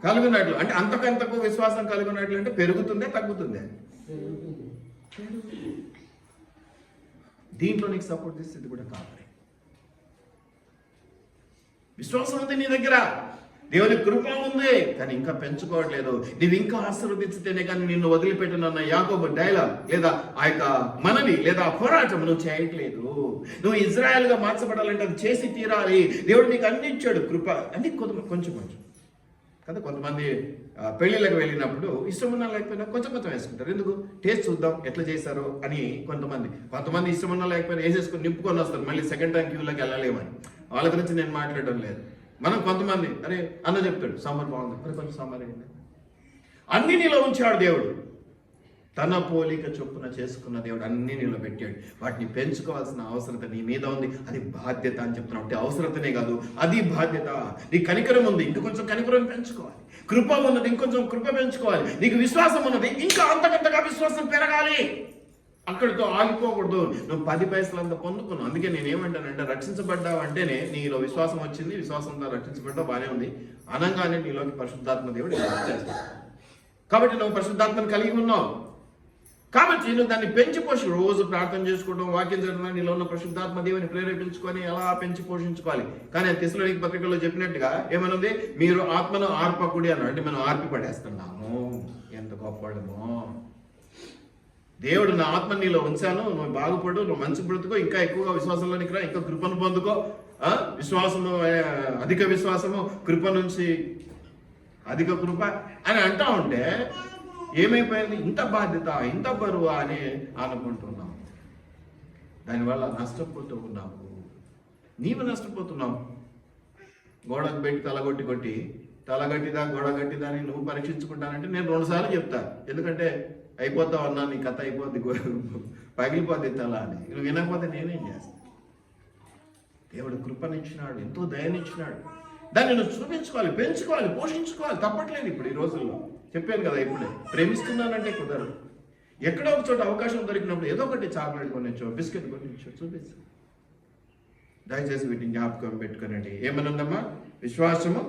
కలుగునట్లు. అంటే అంతకంతకు విశ్వాసం కలుగునట్లు అంటే పెరుగుతుందే తగ్గుతుందే? దీంట్లో నీకు సపోర్ట్ చేసేది కూడా కావాలి. విశ్వాసం ఉంది నీ దగ్గర, దేవుని కృప ఉంది, కానీ ఇంకా పెంచుకోవట్లేదు. నీవు ఇంకా ఆశీర్వదించితేనే కానీ నిన్ను వదిలిపెట్టినన్న యాకోబు డైలాగ్ లేదా ఆ యొక్క మనవి లేదా పోరాటం నువ్వు చేయట్లేదు. నువ్వు ఇజ్రాయెల్గా మార్చబడాలంటే అది చేసి తీరాలి. దేవుడు నీకు అన్ని ఇచ్చాడు, కృప అన్ని కొంచెం కదా. కొంతమంది పెళ్లిళ్ళకి వెళ్ళినప్పుడు ఇష్టం ఉన్నా లేకపోయినా కొంచెం వేసుకుంటారు. ఎందుకు? టేస్ట్ చూద్దాం ఎట్లా చేశారో అని. కొంతమంది ఇష్టం ఉన్నా లేకపోయినా వేసేసుకొని నింపుకొని వస్తారు, మళ్ళీ సెకండ్ టైం క్యూలోకి వెళ్ళలేమని. వాళ్ళ గురించి నేను మాట్లాడడం లేదు. మనం కొంతమంది అరే అన్న చెప్తాడు సాంబార్ బాగుంది, మరి కొంచెం సాంబార్ ఏంటి, అన్ని నీలో ఉంచాడు దేవుడు. తన పోలిక చొప్పున చేసుకున్న దేవుడు అన్ని నీలో పెట్టాడు. వాటిని పెంచుకోవాల్సిన అవసరత నీ మీద ఉంది. అది బాధ్యత అని చెప్తున్నావు. అంటే అవసరతనే కాదు, అది బాధ్యత. నీ కనికరం ఉంది, ఇంక కొంచెం కనికరం పెంచుకోవాలి. కృప ఉన్నది, ఇంకొంచెం కృప పెంచుకోవాలి. నీకు విశ్వాసం ఉన్నది, ఇంకా అంతకంతగా విశ్వాసం పెరగాలి. అక్కడితో ఆగిపోకూడదు. నువ్వు 10 పైసలంతా పొందుకున్నావు. అందుకే నేను ఏమంటానంటే, రక్షించబడ్డావు అంటేనే నీలో విశ్వాసం వచ్చింది, విశ్వాసంతో రక్షించబడ్డావు, బాగానే ఉంది. అనగానే నీలోకి పరిశుద్ధాత్మ దేవుడు వచ్చేస్తాడు. కాబట్టి నువ్వు పరిశుద్ధాత్మను కలిగి ఉన్నావు. కాబట్టి నువ్వు దాన్ని పెంచి పోషి రోజు ప్రార్థన చేసుకోవడం, వాక్యం చదవడం, నీలో ఉన్న పరిశుద్ధాత్మ దేవుని ప్రేరేపించుకొని ఎలా పెంచి పోషించుకోవాలి. కానీ తెస్సలోనికీ పత్రికలో చెప్పినట్టుగా ఏమనుంది? మీరు ఆత్మను ఆర్పకుడి అన్నాడు. అంటే మనం ఆర్పి పడేస్తున్నాము. ఎంత గొప్పవాడమో దేవుడు. నా ఆత్మ నీలో ఉంచాను, నువ్వు బాగుపడు, నువ్వు మంచి బ్రతుకో, ఇంకా ఎక్కువగా విశ్వాసంలోనికి రా, ఇంకా కృపను పొందుకో. విశ్వాసము అధిక విశ్వాసము, కృప నుంచి అధిక కృప అని అంటా ఉంటే ఏమైపోయింది? ఇంత బాధ్యత, ఇంత బరువు అని అనుకుంటున్నాం. దానివల్ల నష్టపోతూ ఉన్నావు. నీవు నష్టపోతున్నావు. గోడకు పెట్టి తలగట్టిదా గోడ గట్టిదా అని నువ్వు పరీక్షించుకుంటానంటే నేను 2 సార్లు చెప్తా. ఎందుకంటే అయిపోతావు అన్నా, నీ కథ అయిపోద్ది, పగిలిపోద్ది తల అని. నువ్వు వినకపోతే నేనేం చేస్తాను? దేవుడు కృపనిచ్చినాడు, ఎంతో దయనిచ్చినాడు. దాన్ని నువ్వు చూపించుకోవాలి, పెంచుకోవాలి, పోషించుకోవాలి. తప్పట్లేదు. ఇప్పుడు ఈ రోజుల్లో చెప్పాను కదా, ఇప్పుడే ప్రేమిస్తున్నానంటే కుదరదు. ఎక్కడో ఒక చోట అవకాశం దొరికినప్పుడు ఏదో ఒకటి చాక్లెట్ కొనిచ్చో, బిస్కెట్ కొనిచ్చో చూపించు. దయచేసి వీటిని జ్ఞాపకం పెట్టుకునండి. ఏమనుందమ్మా? విశ్వాసము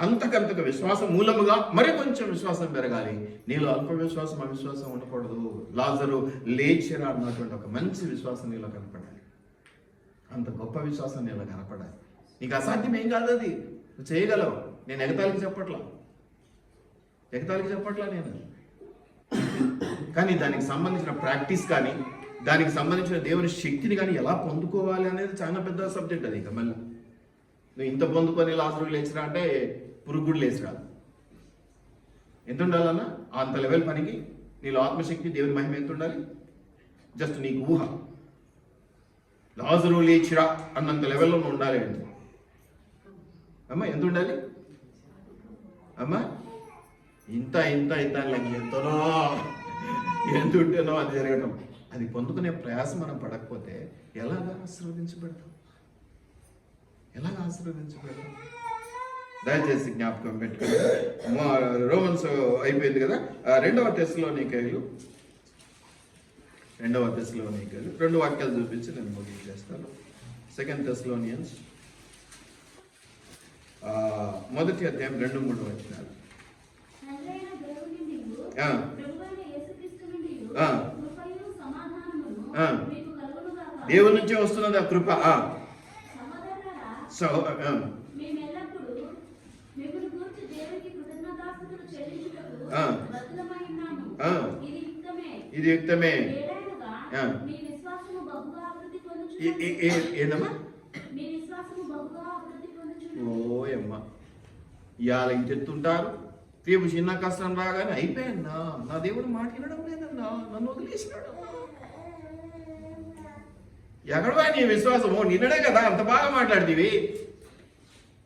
అంతకంతకు విశ్వాసం మూలముగా మరి కొంచెం విశ్వాసం పెరగాలి. నీలో అల్ప విశ్వాసం, అవిశ్వాసం ఉండకూడదు. లాజరు లేచిరా అన్నటువంటి ఒక మంచి విశ్వాసం నీలో కనపడాలి. అంత గొప్ప విశ్వాసం నీలో కనపడాలి. నీకు అసాధ్యం ఏం కాదు, అది నువ్వు చేయగలవు. నేను ఎగతాళికి చెప్పట్లా నేను. కానీ దానికి సంబంధించిన ప్రాక్టీస్ కానీ, దానికి సంబంధించిన దేవుని శక్తిని కానీ ఎలా పొందుకోవాలి అనేది చాలా పెద్ద సబ్జెక్ట్. అది ఇక మళ్ళీ నువ్వు ఇంత పొందుకొని లాజరు లేచిరా అంటే పురుగుడు లేచిరా. ఎంత ఉండాలన్నా అంత లెవెల్ పనికి నీలో ఆత్మశక్తి, దేవుని మహిమ ఎంత ఉండాలి? జస్ట్ నీకు ఊహ. లాజరు లేచిరా అన్నంత లెవెల్లో ఉండాలి అంటే అమ్మా ఎంత ఉండాలి అమ్మా? ఇంత ఇంత ఇంత ఎంతనో ఎంత ఉంటేనో అది జరగడం. అది పొందుకునే ప్రయాసం మనం పడకపోతే ఎలాగా ఆశీర్వదించబడతాం? ఎలాగ ఆశీర్వదించబడతాం? దయచేసి జ్ఞాపకం పెట్టుకుని రోమన్స్ అయిపోయింది కదా. రెండవ తెస్సలోనికైలు 2 వాక్యాలు చూపించి నేను ముగించేస్తాను. 2 Thessalonians 1వ అధ్యాయం 2-3 వచనాలు. దేవుని నుంచే వస్తున్నది ఆ కృప. ఇది యుక్తమే. ఏందమ్మా? ఓయమ్మా, ఇవాళ ఇంత ఎత్తుంటారు, రేపు చిన్న కష్టం రాగానే అయిపోయాన్నా, నా దేవుడు మాట వినడం లేదన్నా, నన్ను వదిలేసినాడు. ఎక్కడవా నీ విశ్వాసము? నిన్నడే కదా అంత బాగా మాట్లాడితివి.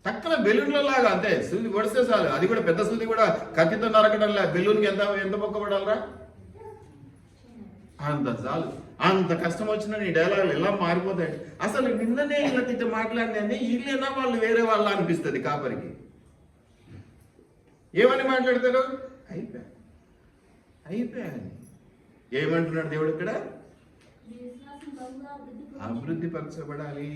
తక్కువ బెలూన్లలాగా అంతే, సూది పొడిస్తే చాలు. అది కూడా పెద్ద సూది కూడా కత్తితో నరకడంలా, బెలూన్కి ఎంత మొక్కబడాలరా? అంత చాలు. అంత కష్టం వచ్చిన నీ డైలాగులు ఎలా మారిపోతాయి. అసలు నిన్ననే ఇలా తిట్టి మాట్లాడినే వీళ్ళేనా వాళ్ళు వేరే వాళ్ళ అనిపిస్తుంది కాపరికి. ఏమని మాట్లాడతారు? అయిపోయాను. ఏమంటున్నాడు దేవుడు ఇక్కడ? అభివృద్ధి పరచబడాలి.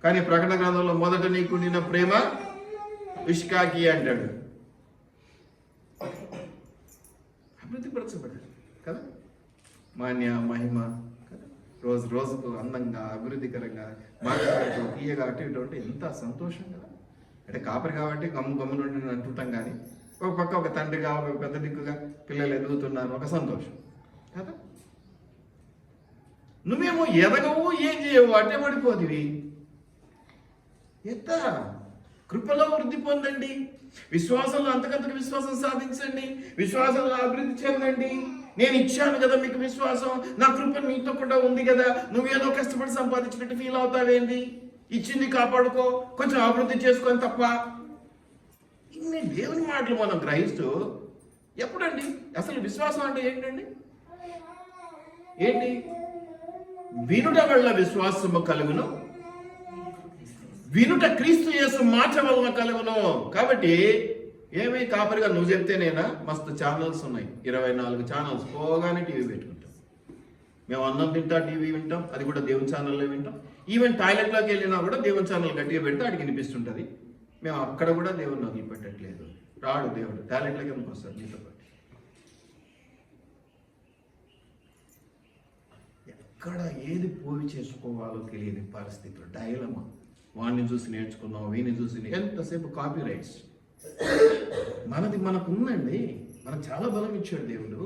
కానీ ప్రకటన గ్రంథంలో మొదట నీకు నిన్న ప్రేమ ఇష్కాకి అంటాడు. అభివృద్ధి పరచబడాలి కదా. మాన్య మహిమ కదా, రోజు రోజుకు అందంగా అభివృద్ధికరంగా మాట్లాడుతూ తీయగా అటు ఇటు అంటే ఎంత సంతోషం కదా. అంటే కాపరి కాబట్టి గమ్మున అంటుంటాం, కానీ ఒక పక్క ఒక తండ్రిగా, ఒక పెద్ద దిక్కుగా పిల్లలు ఎదుగుతున్నారు, ఒక సంతోషం కదా. నువ్వేమో ఎదగవు, ఏం చేయవు, అట్టే పడిపోతివి. ఎంత కృపలో వృద్ధి పొందండి, విశ్వాసంలో అంతకంతకు విశ్వాసం సాధించండి, విశ్వాసంలో అభివృద్ధి చెందండి. నేను ఇచ్చాను కదా మీకు విశ్వాసం, నా కృప నీతో కూడా ఉంది కదా, నువ్వేదో కష్టపడి సంపాదించినట్టు ఫీల్ అవుతావేంది? ఇచ్చింది కాపాడుకో, కొంచెం అభివృద్ధి చేసుకొని తప్ప. ఇన్ని దేవుని మాటలు మనం గ్రహిస్తూ ఎప్పుడండి అసలు విశ్వాసం అంటే ఏంటండి? ఏంటి? వినుట వల్ల విశ్వాసము కలుగును, వినుట క్రీస్తు యేసు మాట వలన కలుగును. కాబట్టి ఏమీ కాపరిగా నువ్వు చెప్తేనేనా? మస్తు ఛానల్స్ ఉన్నాయి, 24 ఛానల్స్. పోగానే టీవీ పెట్టుకుంటాం. మేము అన్నం తింటా టీవీ వింటాం, అది కూడా దేవుని ఛానల్లో వింటాం. ఈవెన్ టాయిలెట్లోకి వెళ్ళినా కూడా దేవుని ఛానల్ గట్టిగా పెడితే అడిగి వినిపిస్తుంటుంది. మేము అక్కడ కూడా దేవుని వదిలిపెట్టట్లేదు. రాడు దేవుడు, టాయిలెట్లోకి ఎందుకు వస్తాడు నీతో పాటు? ఎక్కడ ఏది పోయి చేసుకోవాలో తెలియని పరిస్థితులు, డైలమా. వాడిని చూసి నేర్చుకున్నాం, వీని చూసి ఎంతసేపు కాపీ రైట్స్. మనది మనకు ఉందండి. మనకు చాలా బలం ఇచ్చాడు దేవుడు.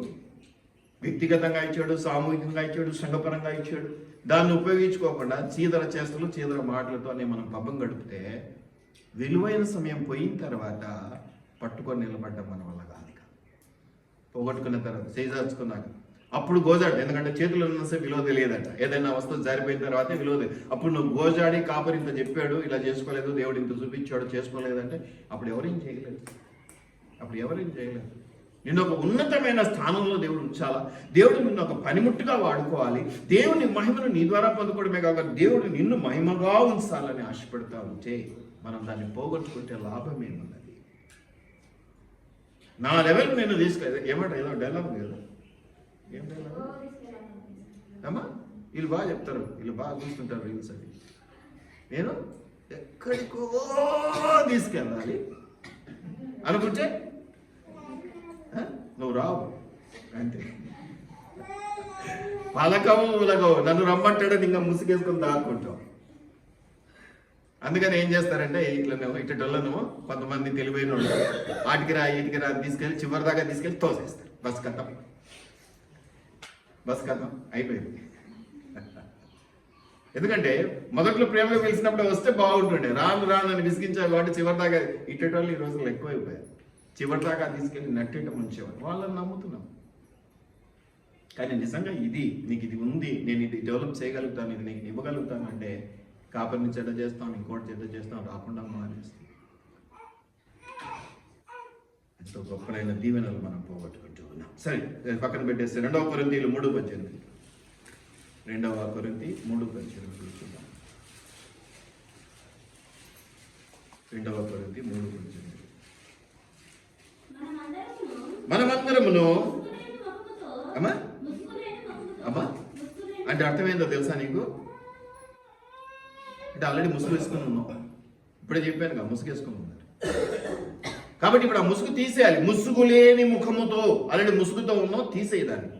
వ్యక్తిగతంగా ఇచ్చాడు, సామూహికంగా ఇచ్చాడు, సంఘపరంగా ఇచ్చాడు. దాన్ని ఉపయోగించుకోకుండా చీదర చేష్టలు, చీదర మాటలతోనే మనం పబ్బం గడిపితే విలువైన సమయం పోయిన తర్వాత పట్టుకొని నిలబడ్డం మన వల్ల కాదు. పోగొట్టుకున్న తర్వాత చేజార్చుకున్నాక అప్పుడు గోజాడు. ఎందుకంటే చేతులు ఉన్నసేపు విలువ తెలియదట. ఏదైనా వస్తువు జారిపోయిన తర్వాతే విలువ. అప్పుడు నువ్వు గోజాడి కాపరి ఇంత చెప్పాడు, ఇలా చేసుకోలేదు, దేవుడు ఇంత చూపించాడు, చేసుకోలేదంటే అప్పుడు ఎవరేం చేయలేదు. నిన్ను ఒక ఉన్నతమైన స్థానంలో దేవుడు ఉంచాలా. దేవుడు నిన్ను ఒక పనిముట్టుగా వాడుకోవాలి. దేవుని మహిమను నీ ద్వారా పొందుకోవడమే కాక దేవుడు నిన్ను మహిమగా ఉంచాలని ఆశపడతా ఉంటే మనం దాన్ని పోగొట్టుకుంటే లాభం ఏమున్నది? నా లెవెల్ నేను తీసుకెళ్ళి ఏమంటే ఏదో డైలాగ్ కదా, ఏం డైలాగ్ అమ్మా? వీళ్ళు బాగా చెప్తారు, వీళ్ళు బాగా చూస్తుంటారు రీల్స్ అది. నేను ఎక్కడికో తీసుకెళ్ళాలి అనుకుంటే నువ్వు రావు అంతే. పలకవు ఉలగవు, నన్ను రమ్మంటాడని ఇంకా ముసుగేసుకొని దాక్కుంటావు. అందుకని ఏం చేస్తారంటే ఇట్టోళ్ళను కొంతమంది తెలివైన వాళ్ళు ఆటికి రా ఈటికి రా తీసుకెళ్ళి చివరి దాకా తీసుకెళ్ళి తోసేస్తారు. బస్ కథం అయిపోయింది. ఎందుకంటే మొదట్లో ప్రేమగా పిలిచినప్పుడు వస్తే బాగుంటుండే, రాను అని విసిగించాలి కాబట్టి చివరి దాకా ఇట్టేటోళ్ళు ఈ రోజుల్లో ఎక్కువైపోయారు. చివరిదాకా తీసుకెళ్ళి నట్టేట ముంచేవారు. వాళ్ళని నమ్ముతున్నాం. కానీ నిజంగా నీకు ఇది ఉంది, నేను ఇది డెవలప్ చేయగలుగుతాను, ఇది నీకు ఇవ్వగలుగుతాను అంటే కాపర్ని చెడ్డ చేస్తాం, ఇంకోటి చెడ్డ చేస్తాం, రాకుండా మానేస్తాం. ఎంతో గొప్పనైన దీవెనలు మనం పోగొట్టుకుంటూ ఉన్నాం. సరే, పక్కన పెట్టేస్తే 2 కొరింథీయులు 3:18. 2 కొరింథీ 3:18 చూద్దాం. 2 కొరింథీ 3:18. మనమందరమును అమ్మా అమ్మా అంటే అర్థమైందో తెలుసా నీకు? అంటే ఆల్రెడీ ముసుగు వేసుకుని ఉన్నాం. ఇప్పుడే చెప్పాను కదా, ముసుగు వేసుకుని ఉన్నారు. కాబట్టి ఇప్పుడు ఆ ముసుగు తీసేయాలి. ముసుగు లేని ముఖముతో, ఆల్రెడీ ముసుగుతో ఉన్నావు, తీసేయదాన్ని.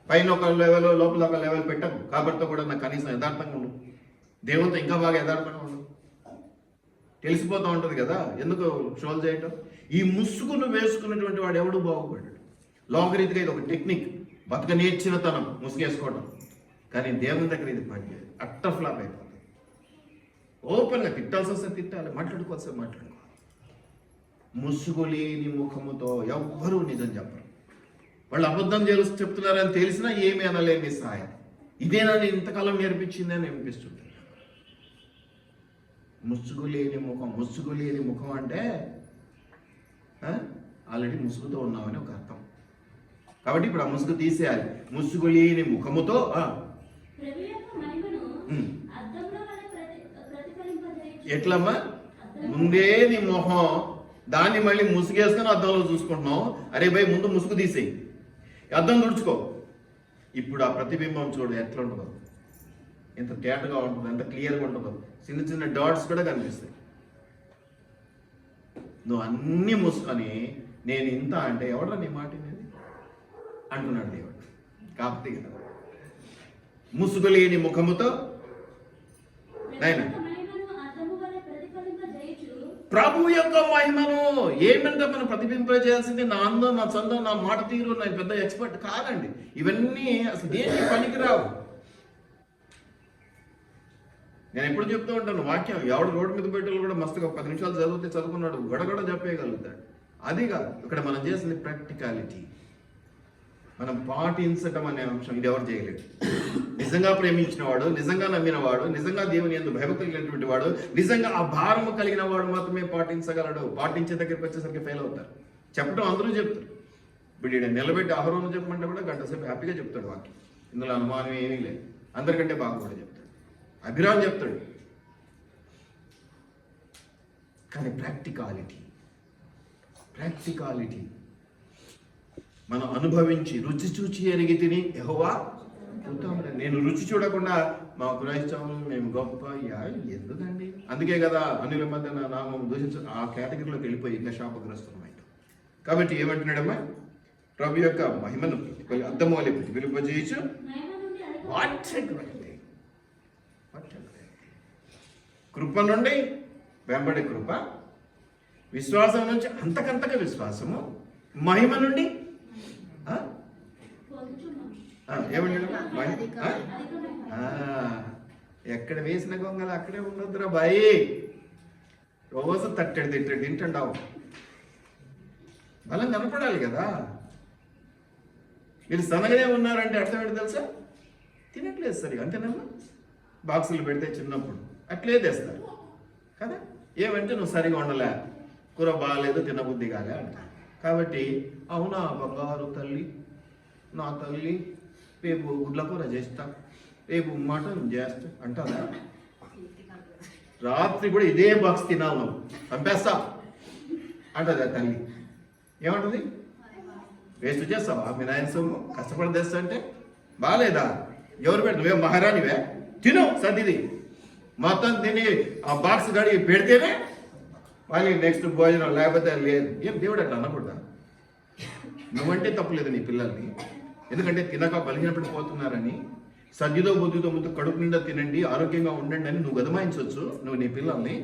పైన ఒక లెవెల్, లోపల ఒక లెవెల్ పెట్టకు. కాబట్టితో కూడా నాకు కనీసం యథార్థంగా ఉండు. దేవునితో ఇంకా బాగా యథార్థంగా ఉండు. తెలిసిపోతూ ఉంటుంది కదా, ఎందుకు షోల్ చేయటం? ఈ ముసుగును వేసుకున్నటువంటి వాడు ఎవడు బాగుపడ్డాడు. లోకరీతిగా ఇది ఒక టెక్నిక్, బతక నేర్చినతనం ముసుగేసుకోవడం. కానీ దేవుని దగ్గర ఇది పనిచేయదు, అట్టర్ ఫ్లాప్ అయిపోతుంది. ఓపెన్గా తిట్టాల్సి వస్తే తిట్టాలి, మాట్లాడుకోవాల్సి మాట్లాడుకోవాలి. ముసుగు లేని ముఖముతో ఎవ్వరూ నిజం చెప్పరు. వాళ్ళు అబద్ధం చెప్తున్నారని తెలిసినా ఏమీ అనలేని సాయం. ఇదేనా నేను ఇంతకాలం నేర్పించింది అని అనిపిస్తుంది. ముసుగు లేని ముఖం. ముసుగు లేని ముఖం అంటే ఆల్రెడీ ముసుగుతో ఉన్నామని ఒక అర్థం. కాబట్టి ఇప్పుడు ఆ ముసుగు తీసేయాలి. ముసుగు లేని ముఖముతో ఎట్లమ్మా? ముందే నీ మొహం, దాన్ని మళ్ళీ ముసుగేసుకొని అద్దంలో చూసుకుంటున్నావు. అరే భయ్, ముందు ముసుగు తీసేయి, అద్దం తుడుచుకో. ఇప్పుడు ఆ ప్రతిబింబం చూడు ఎట్లా ఉంటుందో, ఎంత తేటగా ఉంటుందో, ఎంత క్లియర్గా ఉంటుందో. చిన్న చిన్న డాట్స్ కూడా కనిపిస్తాయి. నువ్వు అన్నీ మూసుకొని నేను ఇంత అంటే ఎవడరా నీ మాట అనేది అంటున్నాడు దేవుడు. కాకపోతే ముసుగు లేని ముఖముతో నాయన ప్రభు యొక్క మహిమను ఏమంటే మనం ప్రతిబింబింపజేయాల్సింది నా అందం, నా చందం, నా మాట తీరు, నా పెద్ద ఎక్స్పర్ట్ కాదండి. ఇవన్నీ అసలు దేనికి పనికిరావు. నేను ఎప్పుడు చెప్తూ ఉంటాను వాక్యం, ఎవడు రోడ్డు మీద పెట్టాలి కూడా మస్తుగా 10 నిమిషాలు చదివితే చదువుకున్నాడు గడగడ చెప్పేయగలుగుతాడు. అది కాదు ఇక్కడ మనం చేసింది ప్రాక్టికాలిటీ. మనం పాటించటం అనే అంశం ఇది ఎవరు చేయలేడు. నిజంగా ప్రేమించిన వాడు, నిజంగా నమ్మిన వాడు, నిజంగా దేవుని యందు భయభక్తులు కలిగినటువంటి వాడు, నిజంగా ఆ భారము కలిగిన వాడు మాత్రమే పాటించగలడు. పాటించే దగ్గరికి వచ్చేసరికి ఫెయిల్ అవుతారు. చెప్పడం అందరూ చెప్తారు. ఇప్పుడు ఈడ నిలబెట్టి ఆహారం చెప్పమంటే కూడా గంట సేపు హ్యాపీగా చెప్తాడు వాక్యం. ఇందులో అనుమానం ఏమీ లేదు. అందరికంటే బాగా కూడా చెప్తాడు, అభిరామ్ చెప్తాడు. కానీ ప్రాక్టికాలిటీ మనం అనుభవించి రుచి చూచి ఎరిగి తిని యెహోవా నేను రుచి చూడకుండా మా క్రైస్తవులు మేము గొప్ప ఎందుకండి. అందుకే కదా అన్యుల మధ్య నామం దూషించ ఆ కేటగిరీలోకి వెళ్ళిపోయి ఇంకా శాపగ్రస్తమై. కాబట్టి ఏమంటున్నాడమ్మా? ప్రభు యొక్క మహిమను అద్దము వలె ప్రతిబింబజేయచ్చు. కృప నుండి వెంబడి కృప, విశ్వాసం నుంచి అంతకంతక విశ్వాసము, మహిమ నుండి ఎక్కడ వేసిన గొంగలు అక్కడే ఉండొద్దురా బాయి. రోజు తట్టెడు తింటుండావు. బలం కనపడాలి కదా. మీరు సన్నగానే ఉన్నారంటే అర్థం ఏంటి తెలుసా? తినట్లేదు సరిగా, అంతేనమ్మా. బాక్సులు పెడితే చిన్నప్పుడు అట్లే తెస్తారు కదా. ఏమంటే నువ్వు సరిగా ఉండలే, కూర బాగాలేదు, తినబుద్ధి కాలే అంట. కాబట్టి అవునా బంగారు తల్లి, నా తల్లి రేపు గుడ్ల కూర చేస్తా, రేపు మటన్ చేస్తా అంటారా? రాత్రి కూడా ఇదే బాక్స్ తినావు, నువ్వు పంపేస్తా అంటది ఆ తల్లి. ఏమంటుంది? వేస్ట్ చేస్తావా మీ నాయన సొమ్ము, కష్టపడి తెస్తా అంటే బాగాలేదా? ఎవరు పెట్టు? నువ్వే మహారాణివే, తిను సర్దిది మొత్తం తిని ఆ బాక్స్ గడి పెడితేనే మళ్ళీ నెక్స్ట్ భోజనం, లేకపోతే లేదు. ఏం దేవుడు అట్లా అనకూడదా? నువ్వంటే తప్పులేదు నీ పిల్లల్ని, ఎందుకంటే తినక బలహీనపడిపోతున్నారని. సద్దితో బుద్ధితో ముందు కడుపు నిండా తినండి, ఆరోగ్యంగా ఉండండి అని నువ్వు గదమాయించవచ్చు నువ్వు నీ పిల్లల్ని.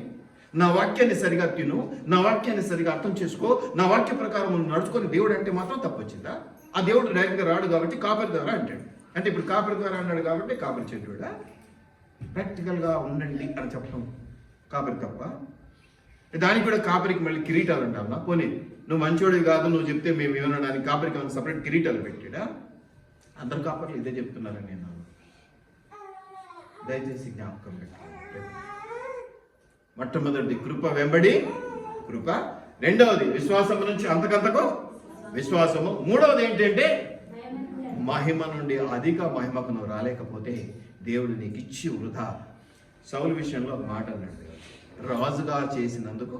నా వాక్యాన్ని సరిగా తిను, నా వాక్యాన్ని సరిగా అర్థం చేసుకో, నా వాక్య ప్రకారం నడుచుకొని దేవుడు అంటే మాత్రం తప్పు వచ్చిందా? ఆ దేవుడు డైరెక్ట్గా రాడు కాబట్టి కాపరి ద్వారా అంటాడు. అంటే ఇప్పుడు కాపరి ద్వారా అన్నాడు కాబట్టి కాపరి చెడ్డా? ప్రాక్టికల్గా ఉండండి అని చెప్పడం కాపరి తప్ప. దానికి కూడా కాపరికి మళ్ళీ కిరీటాలు అంటావా? పోనీ నువ్వు మంచోడివి కాదు, నువ్వు చెప్తే మేము ఏమనడానికి కాపరికి ఏమైనా సపరేట్ కిరీటాలు పెట్టాడా? అందరు కాపర్లు ఇదే చెప్తున్నారని నేను దయచేసి జ్ఞాపకం పెట్టుకోండి. మొట్టమొదటిది కృప వెంబడి కృప, రెండవది విశ్వాసం నుంచి అంతకంతకు విశ్వాసము, మూడవది ఏంటంటే మహిమ నుండి అధిక మహిమకు నువ్వు రాలేకపోతే దేవుడు నీకు ఇచ్చి వృధా. సౌలు విషయంలో ఒక మాట అన్నాడు, రాజుగా చేసినందుకు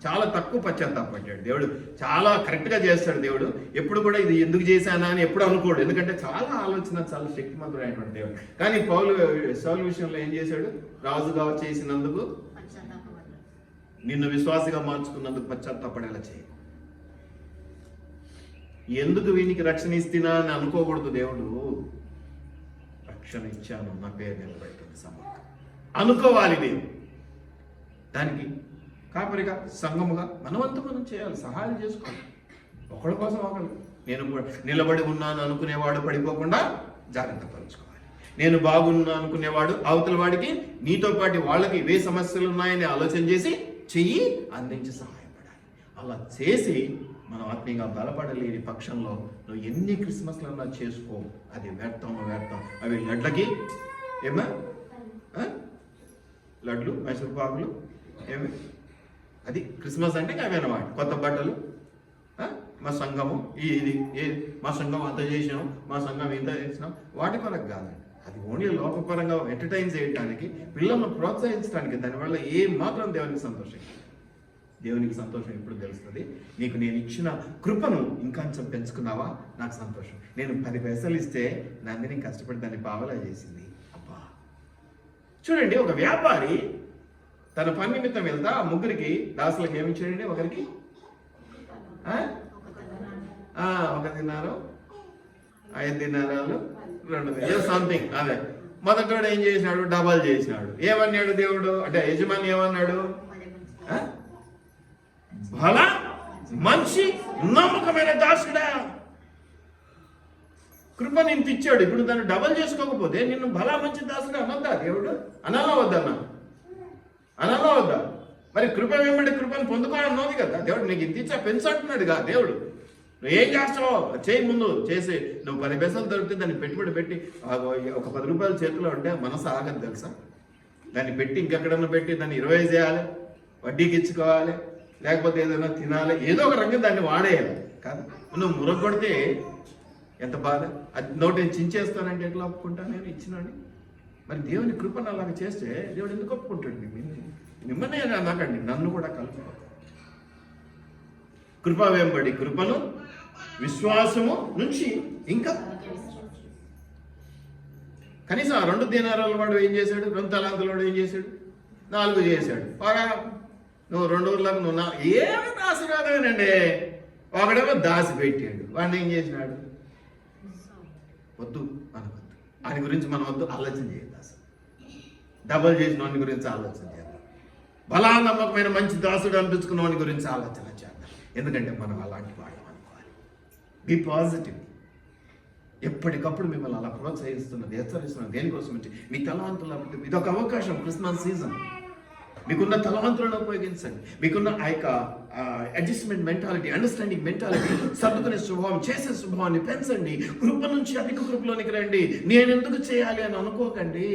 చాలా తక్కువ పశ్చాత్తాపడ్డాడు. దేవుడు చాలా కరెక్ట్గా చేస్తాడు. దేవుడు ఎప్పుడు కూడా ఇది ఎందుకు చేశానా అని ఎప్పుడు అనుకోడు, ఎందుకంటే చాలా ఆలోచన, చాలా శక్తిమంతుడైనటువంటి దేవుడు. కానీ సౌలు విషయంలో ఏం చేశాడు? రాజుగా చేసినందుకు, నిన్ను విశ్వాసిగా మార్చుకున్నందుకు పశ్చాత్తాపడేలా చేయ. ఎందుకు వీనికి రక్షణ ఇస్తున్నా అని అనుకోకూడదు. దేవుడు రక్షణ ఇచ్చాను, నా పేరు నిలబెట్టింది సమర్థ అనుకోవాలి. దేవుడు దానికి కాపరిగా, సంఘముగా మనవంతు మనం చేయాలి, సహాయం చేసుకోవాలి. ఒకళ్ళ కోసం ఒకళ్ళు. నేను నిలబడి ఉన్నాను అనుకునేవాడు పడిపోకుండా జాగ్రత్త పరుచుకోవాలి. నేను బాగున్నా అనుకునేవాడు అవతల వాడికి, నీతో పాటు వాళ్ళకి ఇవే సమస్యలు ఉన్నాయని ఆలోచన చేసి చెయ్యి అందించి సహాయపడాలి. అలా చేసి మనం ఆత్మీయంగా బలపడలేని పక్షంలో నువ్వు ఎన్ని క్రిస్మస్లన్నా చేసుకో, అది వ్యర్థం. అవి లడ్లకి ఏమా లడ్లు, మైసూర్ పాకులు ఏమి, అది క్రిస్మస్ అంటే అవే అన్నమాట. కొత్త బట్టలు, మా సంఘము ఇది మా సంఘం అంత చేసినాం, మా సంఘం ఇంత చేసినాం, వాటి కొరకు కాదండి. అది ఓన్లీ లోకపరంగా ఎంటర్టైన్ చేయడానికి, పిల్లలను ప్రోత్సహించడానికి. దానివల్ల ఏ మాత్రం దేవునికి సంతోషం ఎప్పుడు తెలుస్తుంది? నీకు నేను ఇచ్చిన కృపను ఇంకొంచెం పెంచుకున్నావా, నాకు సంతోషం. నేను 10 పైసలు ఇస్తే నందిని కష్టపడి దాన్ని పావలా చేసింది. అబ్బా చూడండి, ఒక వ్యాపారి తన పని నిమిత్తం వెళ్తా ఆ ముగ్గురికి దాసులకు ఏమిచ్చాడండి? ఒకరికి 1 దినారు, 5 దినారాలు, 2 దినాలు సంథింగ్. అదే మొదటోడు ఏం చేసినాడు? డబల్ చేసినాడు. ఏమన్నాడు దేవుడు? అంటే యజమాని ఏమన్నాడు? భలా మంచి నమ్మకమైన దాసుడా, కృప నిన్ను ఇచ్చాడు, ఇప్పుడు దాన్ని డబల్ చేసుకోకపోతే నిన్ను భలా మంచి దాసుడా అనొద్దా దేవుడు? అనాలా వద్దన్నా? అనాలా వద్దా? మరి కృప వెంబడి కృపను పొందుకోవాలన్నది కదా దేవుడు. నీకు ఇంత ఇచ్చా పెంచుకుంటున్నాడుగా దేవుడు. నువ్వు ఏం చేస్తావో చేయి, ముందు చేసి నువ్వు 10 పైసలు దొరికితే దాన్ని పెట్టుబడి పెట్టి ఒక 10 రూపాయలు చేతిలో ఉంటే మనసు ఆగదు తెలుసా? దాన్ని పెట్టి ఇంకెక్కడన్నా పెట్టి దాన్ని 20 చేయాలి, వడ్డీకి ఇచ్చుకోవాలి, లేకపోతే ఏదైనా తినాలి, ఏదో ఒక రంగం దాన్ని వాడేయాలి కాదు. నువ్వు మురగొడితే ఎంత బాధ. అది నోటి చించేస్తానంటే ఎట్లా ఒప్పుకుంటా నేను ఇచ్చినాడు? మరి దేవుని కృపను అలాగ చేస్తే దేవుడు ఎందుకు ఒప్పుకుంటాడు? మిమ్మల్ని నాకండి, నన్ను కూడా కలుపు. కృప వెంబడి కృపను, విశ్వాసము నుంచి ఇంకా కనీసం ఆ 2 దినారాల వాడు ఏం చేశాడు? 2 తలాంతుల వాడు ఏం చేశాడు? 4 చేశాడు. బాగా నువ్వు 2 ఊర్లకు నువ్వు ఏమి ఆశీర్వాదమేనండి. ఒకడేమో దాసి పెట్టాడు, వాడిని ఏం చేసినాడు? వద్దు మనకొద్దు, ఆయన గురించి మనం వద్దు ఆలోచన చేయద్దు. అసలు డబల్ చేసిన వాడి గురించి ఆలోచన చేద్దాం. బలా నమ్మకమైన మంచి దాసుడు అనిపించుకున్న వాడి గురించి ఆలోచన చేద్దాం. ఎందుకంటే మనం అలాంటి వాళ్ళం అనుకోవాలి. Be positive. ఎప్పటికప్పుడు మిమ్మల్ని అలా ప్రోత్సహిస్తున్నది, హెచ్చరిస్తున్నది దేనికోసం అంటే మీ తలవంతుల ఇదొక అవకాశం. క్రిస్మస్ సీజన్, మీకున్న తలవంతులను ఉపయోగించండి. మీకున్న ఆ యొక్క అడ్జస్ట్మెంట్ మెంటాలిటీ, అండర్స్టాండింగ్ మెంటాలిటీ, సర్దుకునే స్వభావం, చేసే స్వభావాన్ని పెంచండి. కృప నుంచి అధిక కృపలోనికి రండి. నేను ఎందుకు చేయాలి అని అనుకోకండి.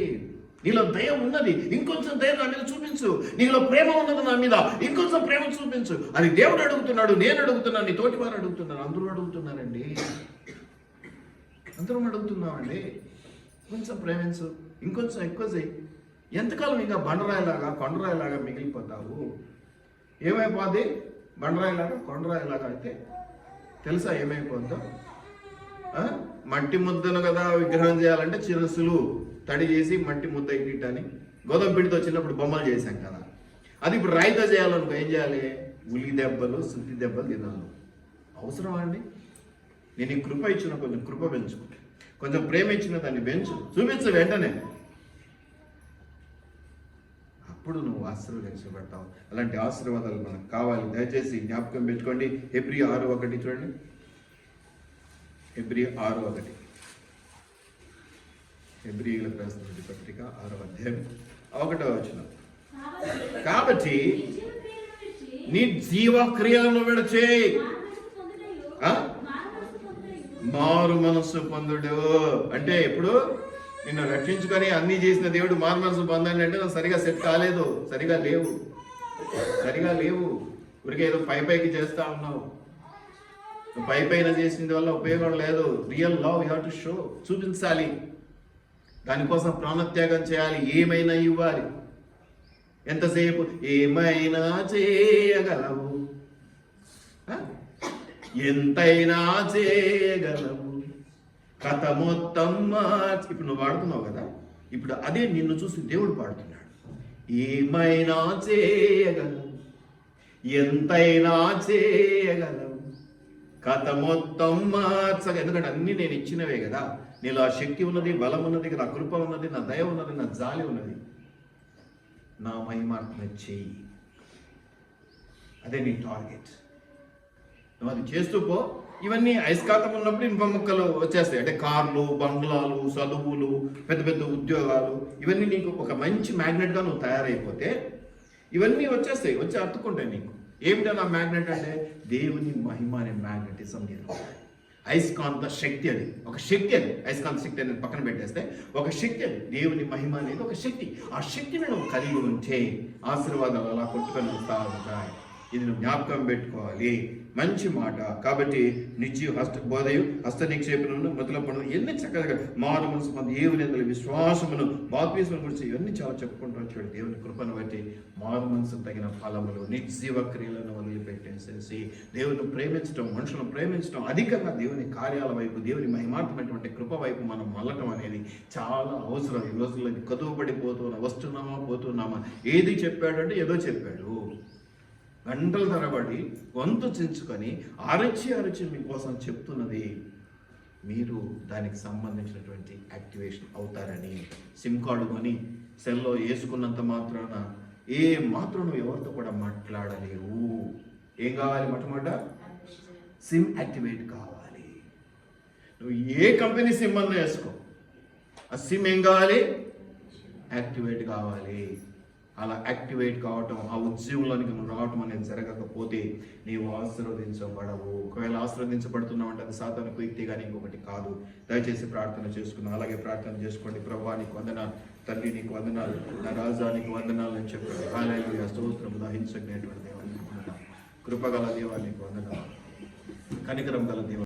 నీలో దయ ఉన్నది, ఇంకొంచెం దయ నా మీద చూపించు. నీలో ప్రేమ ఉన్నది నా మీద, ఇంకొంచెం ప్రేమ చూపించు. అది దేవుడు అడుగుతున్నాడు, నేను అడుగుతున్నాను, నీ తోటి వారు అడుగుతున్నారు, అందరూ అడుగుతున్నారండి. అందరం అడుగుతున్నామండి. కొంచెం ప్రేమించు, ఇంకొంచెం ఎక్కువ చేయి. ఎంతకాలం ఇంకా బండరాయిలాగా కొండరాయిలాగా మిగిలిపోతావు? ఏమైపోద్ది? బండరాయిలాగా కొండరాయిలాగా అయితే తెలుసా ఏమైపోద్దో? మట్టి ముద్దను కదా విగ్రహం చేయాలంటే చిన్న సులువు, తడి చేసి మట్టి ముద్ద ఇట్టిట్టని. గోధుమ పిండితో చిన్నప్పుడు బొమ్మలు చేశాం కదా, అది ఇప్పుడు రాయితో చేయాలనుకో ఏం చేయాలి? ఉలి దెబ్బలు, సుత్తి దెబ్బలు తినాలి. అవసరమా అండి? నేను ఈ కృప ఇచ్చిన కొంచెం కృప పెంచు, కొంచెం ప్రేమ ఇచ్చిన దాన్ని పెంచు, చూపించు వెంటనే. అప్పుడు నువ్వు ఆశీర్వదించబడతావు. అలాంటి ఆశీర్వాదాలు మనకు కావాలి. దయచేసి జ్ఞాపకం పెట్టుకోండి. హెబ్రీ 6:1 చూడండి. హెబ్రీ 6:1. హెబ్రీయులకు రాసిన పత్రిక 6వ అధ్యాయం 1వ వచనం. కాబట్టి నీ జీవ క్రియలను విడచేయి. మారు మనస్సు పొందుడు అంటే ఇప్పుడు నిన్ను రక్షించుకొని అన్ని చేసిన దేవుడు మారు మనసు పొందండి అంటే నువ్వు సరిగా సెట్ కాలేదు, సరిగా లేవు. ఊరికే ఏదో పైకి చేస్తా ఉన్నావు. నువ్వు పైన చేసిన వల్ల ఉపయోగం లేదు. Real love you have to show, చూపించాలి. దానికోసం ప్రాణత్యాగం చేయాలి, ఏమైనా ఇవ్వాలి. ఎంతసేపు ఏమైనా చేయగలవు, ఎంతైనా చేయగలవు, కథ మొత్తం ఇప్పుడు నువ్వు పాడుతున్నావు కదా, ఇప్పుడు అదే నిన్ను చూసి దేవుడు పాడుతున్నాడు. ఏమైనా చేయగలవు, ఎంతైనా చేయగలవు, కథ మొత్తం మార్చగా. ఎందుకంటే అన్ని నేను ఇచ్చినవే కదా. నీలో ఆ శక్తి ఉన్నది, బలం ఉన్నది, నా కృప ఉన్నది, నా దయ ఉన్నది, నా జాలి ఉన్నది. నా మహిమాత్మ చెయ్యి, అదే నీ టార్గెట్. నువ్వు అది చేస్తూ పో. ఇవన్నీ ఐస్కాతం ఉన్నప్పుడు ఇనుప ముక్కలు వచ్చేస్తాయి. అంటే కార్లు, బంగ్లాలు, చదువులు, పెద్ద పెద్ద ఉద్యోగాలు, ఇవన్నీ నీకు ఒక మంచి మ్యాగ్నెట్గా నువ్వు తయారైపోతే ఇవన్నీ వచ్చేస్తాయి, వచ్చి అతుక్కుంటాయి నీకు. ఏమిటో నా మ్యాగ్నెట్ అంటే దేవుని మహిమ అనే మ్యాగ్నెటిజం నీలో. అయస్కాంత శక్తి, అది ఒక శక్తి. అది అయస్కాంత శక్తి అనేది పక్కన పెట్టేస్తే ఒక శక్తి, అది దేవుని మహిమ అనేది ఒక శక్తి. ఆ శక్తిని నువ్వు కలిగి ఉంటే ఆశీర్వాదాలు అలా కొట్టుకొని వస్తా ఉంటాయి. ఇది నువ్వు జ్ఞాపకం పెట్టుకోవాలి. మంచి మాట. కాబట్టి నిత్య బోధయు హస్త నిక్షేపణను మొదలపడం ఎన్ని చక్కగా మారు మనసు మంది దేవుని విశ్వాసమును బాప్తిస్మం గురించి ఇవన్నీ చాలా చెప్పుకుంటూ వచ్చాడు. దేవుని కృపను బట్టి మారు మనసుకు తగిన ఫలములు, నిర్జీవ క్రియలను వదిలిపెట్టేసేసి దేవుని ప్రేమించడం, మనుషులను ప్రేమించడం, అధికంగా దేవుని కార్యాల వైపు, దేవుని మహిమాత్మైనటువంటి కృప వైపు మనం మళ్ళటం అనేది చాలా అవసరం. ఈ రోజుల్లో కదువబడిపోతున్నా, వస్తున్నామా పోతున్నామా, ఏది చెప్పాడంటే ఏదో చెప్పాడు. గంటల తరబడి గొంతు చించుకొని అరచి మీకోసం చెప్తున్నది, మీరు దానికి సంబంధించినటువంటి యాక్టివేషన్ అవుతారని. సిమ్ కార్డు కొని సెల్లో వేసుకున్నంత మాత్రాన ఏ మాత్రం ఎవరితో కూడా మాట్లాడలేవు. ఏం కావాలి? మొట్టమొదట సిమ్ యాక్టివేట్ కావాలి. నువ్వు ఏ కంపెనీ సిమ్ అన్నా వేసుకో, ఆ సిమ్ ఏం కావాలి? యాక్టివేట్ కావాలి. అలా యాక్టివేట్ కావటం, ఆ ఉద్యోగంలోనికి రావటం అనేది జరగకపోతే నీవు ఆశీర్వదించబడవు. ఒకవేళ ఆశీర్వదించబడుతున్నావు అంటే అది సాతాను కుయుక్తి కానీ ఇంకొకటి కాదు. దయచేసి ప్రార్థన చేసుకున్నాం. అలాగే ప్రార్థన చేసుకోండి. ప్రభువా నీకు వందనాలు, తండ్రి నీకు వందనాలు, నా రాజా నీకు వందనాలు అని చెప్పాడు. హల్లెలూయా, స్తోత్రము. దహించగలిగినటువంటి దేవానికి వందనాలు, కృపగల దేవానికి వందనాలు, కనికరం గల దేవ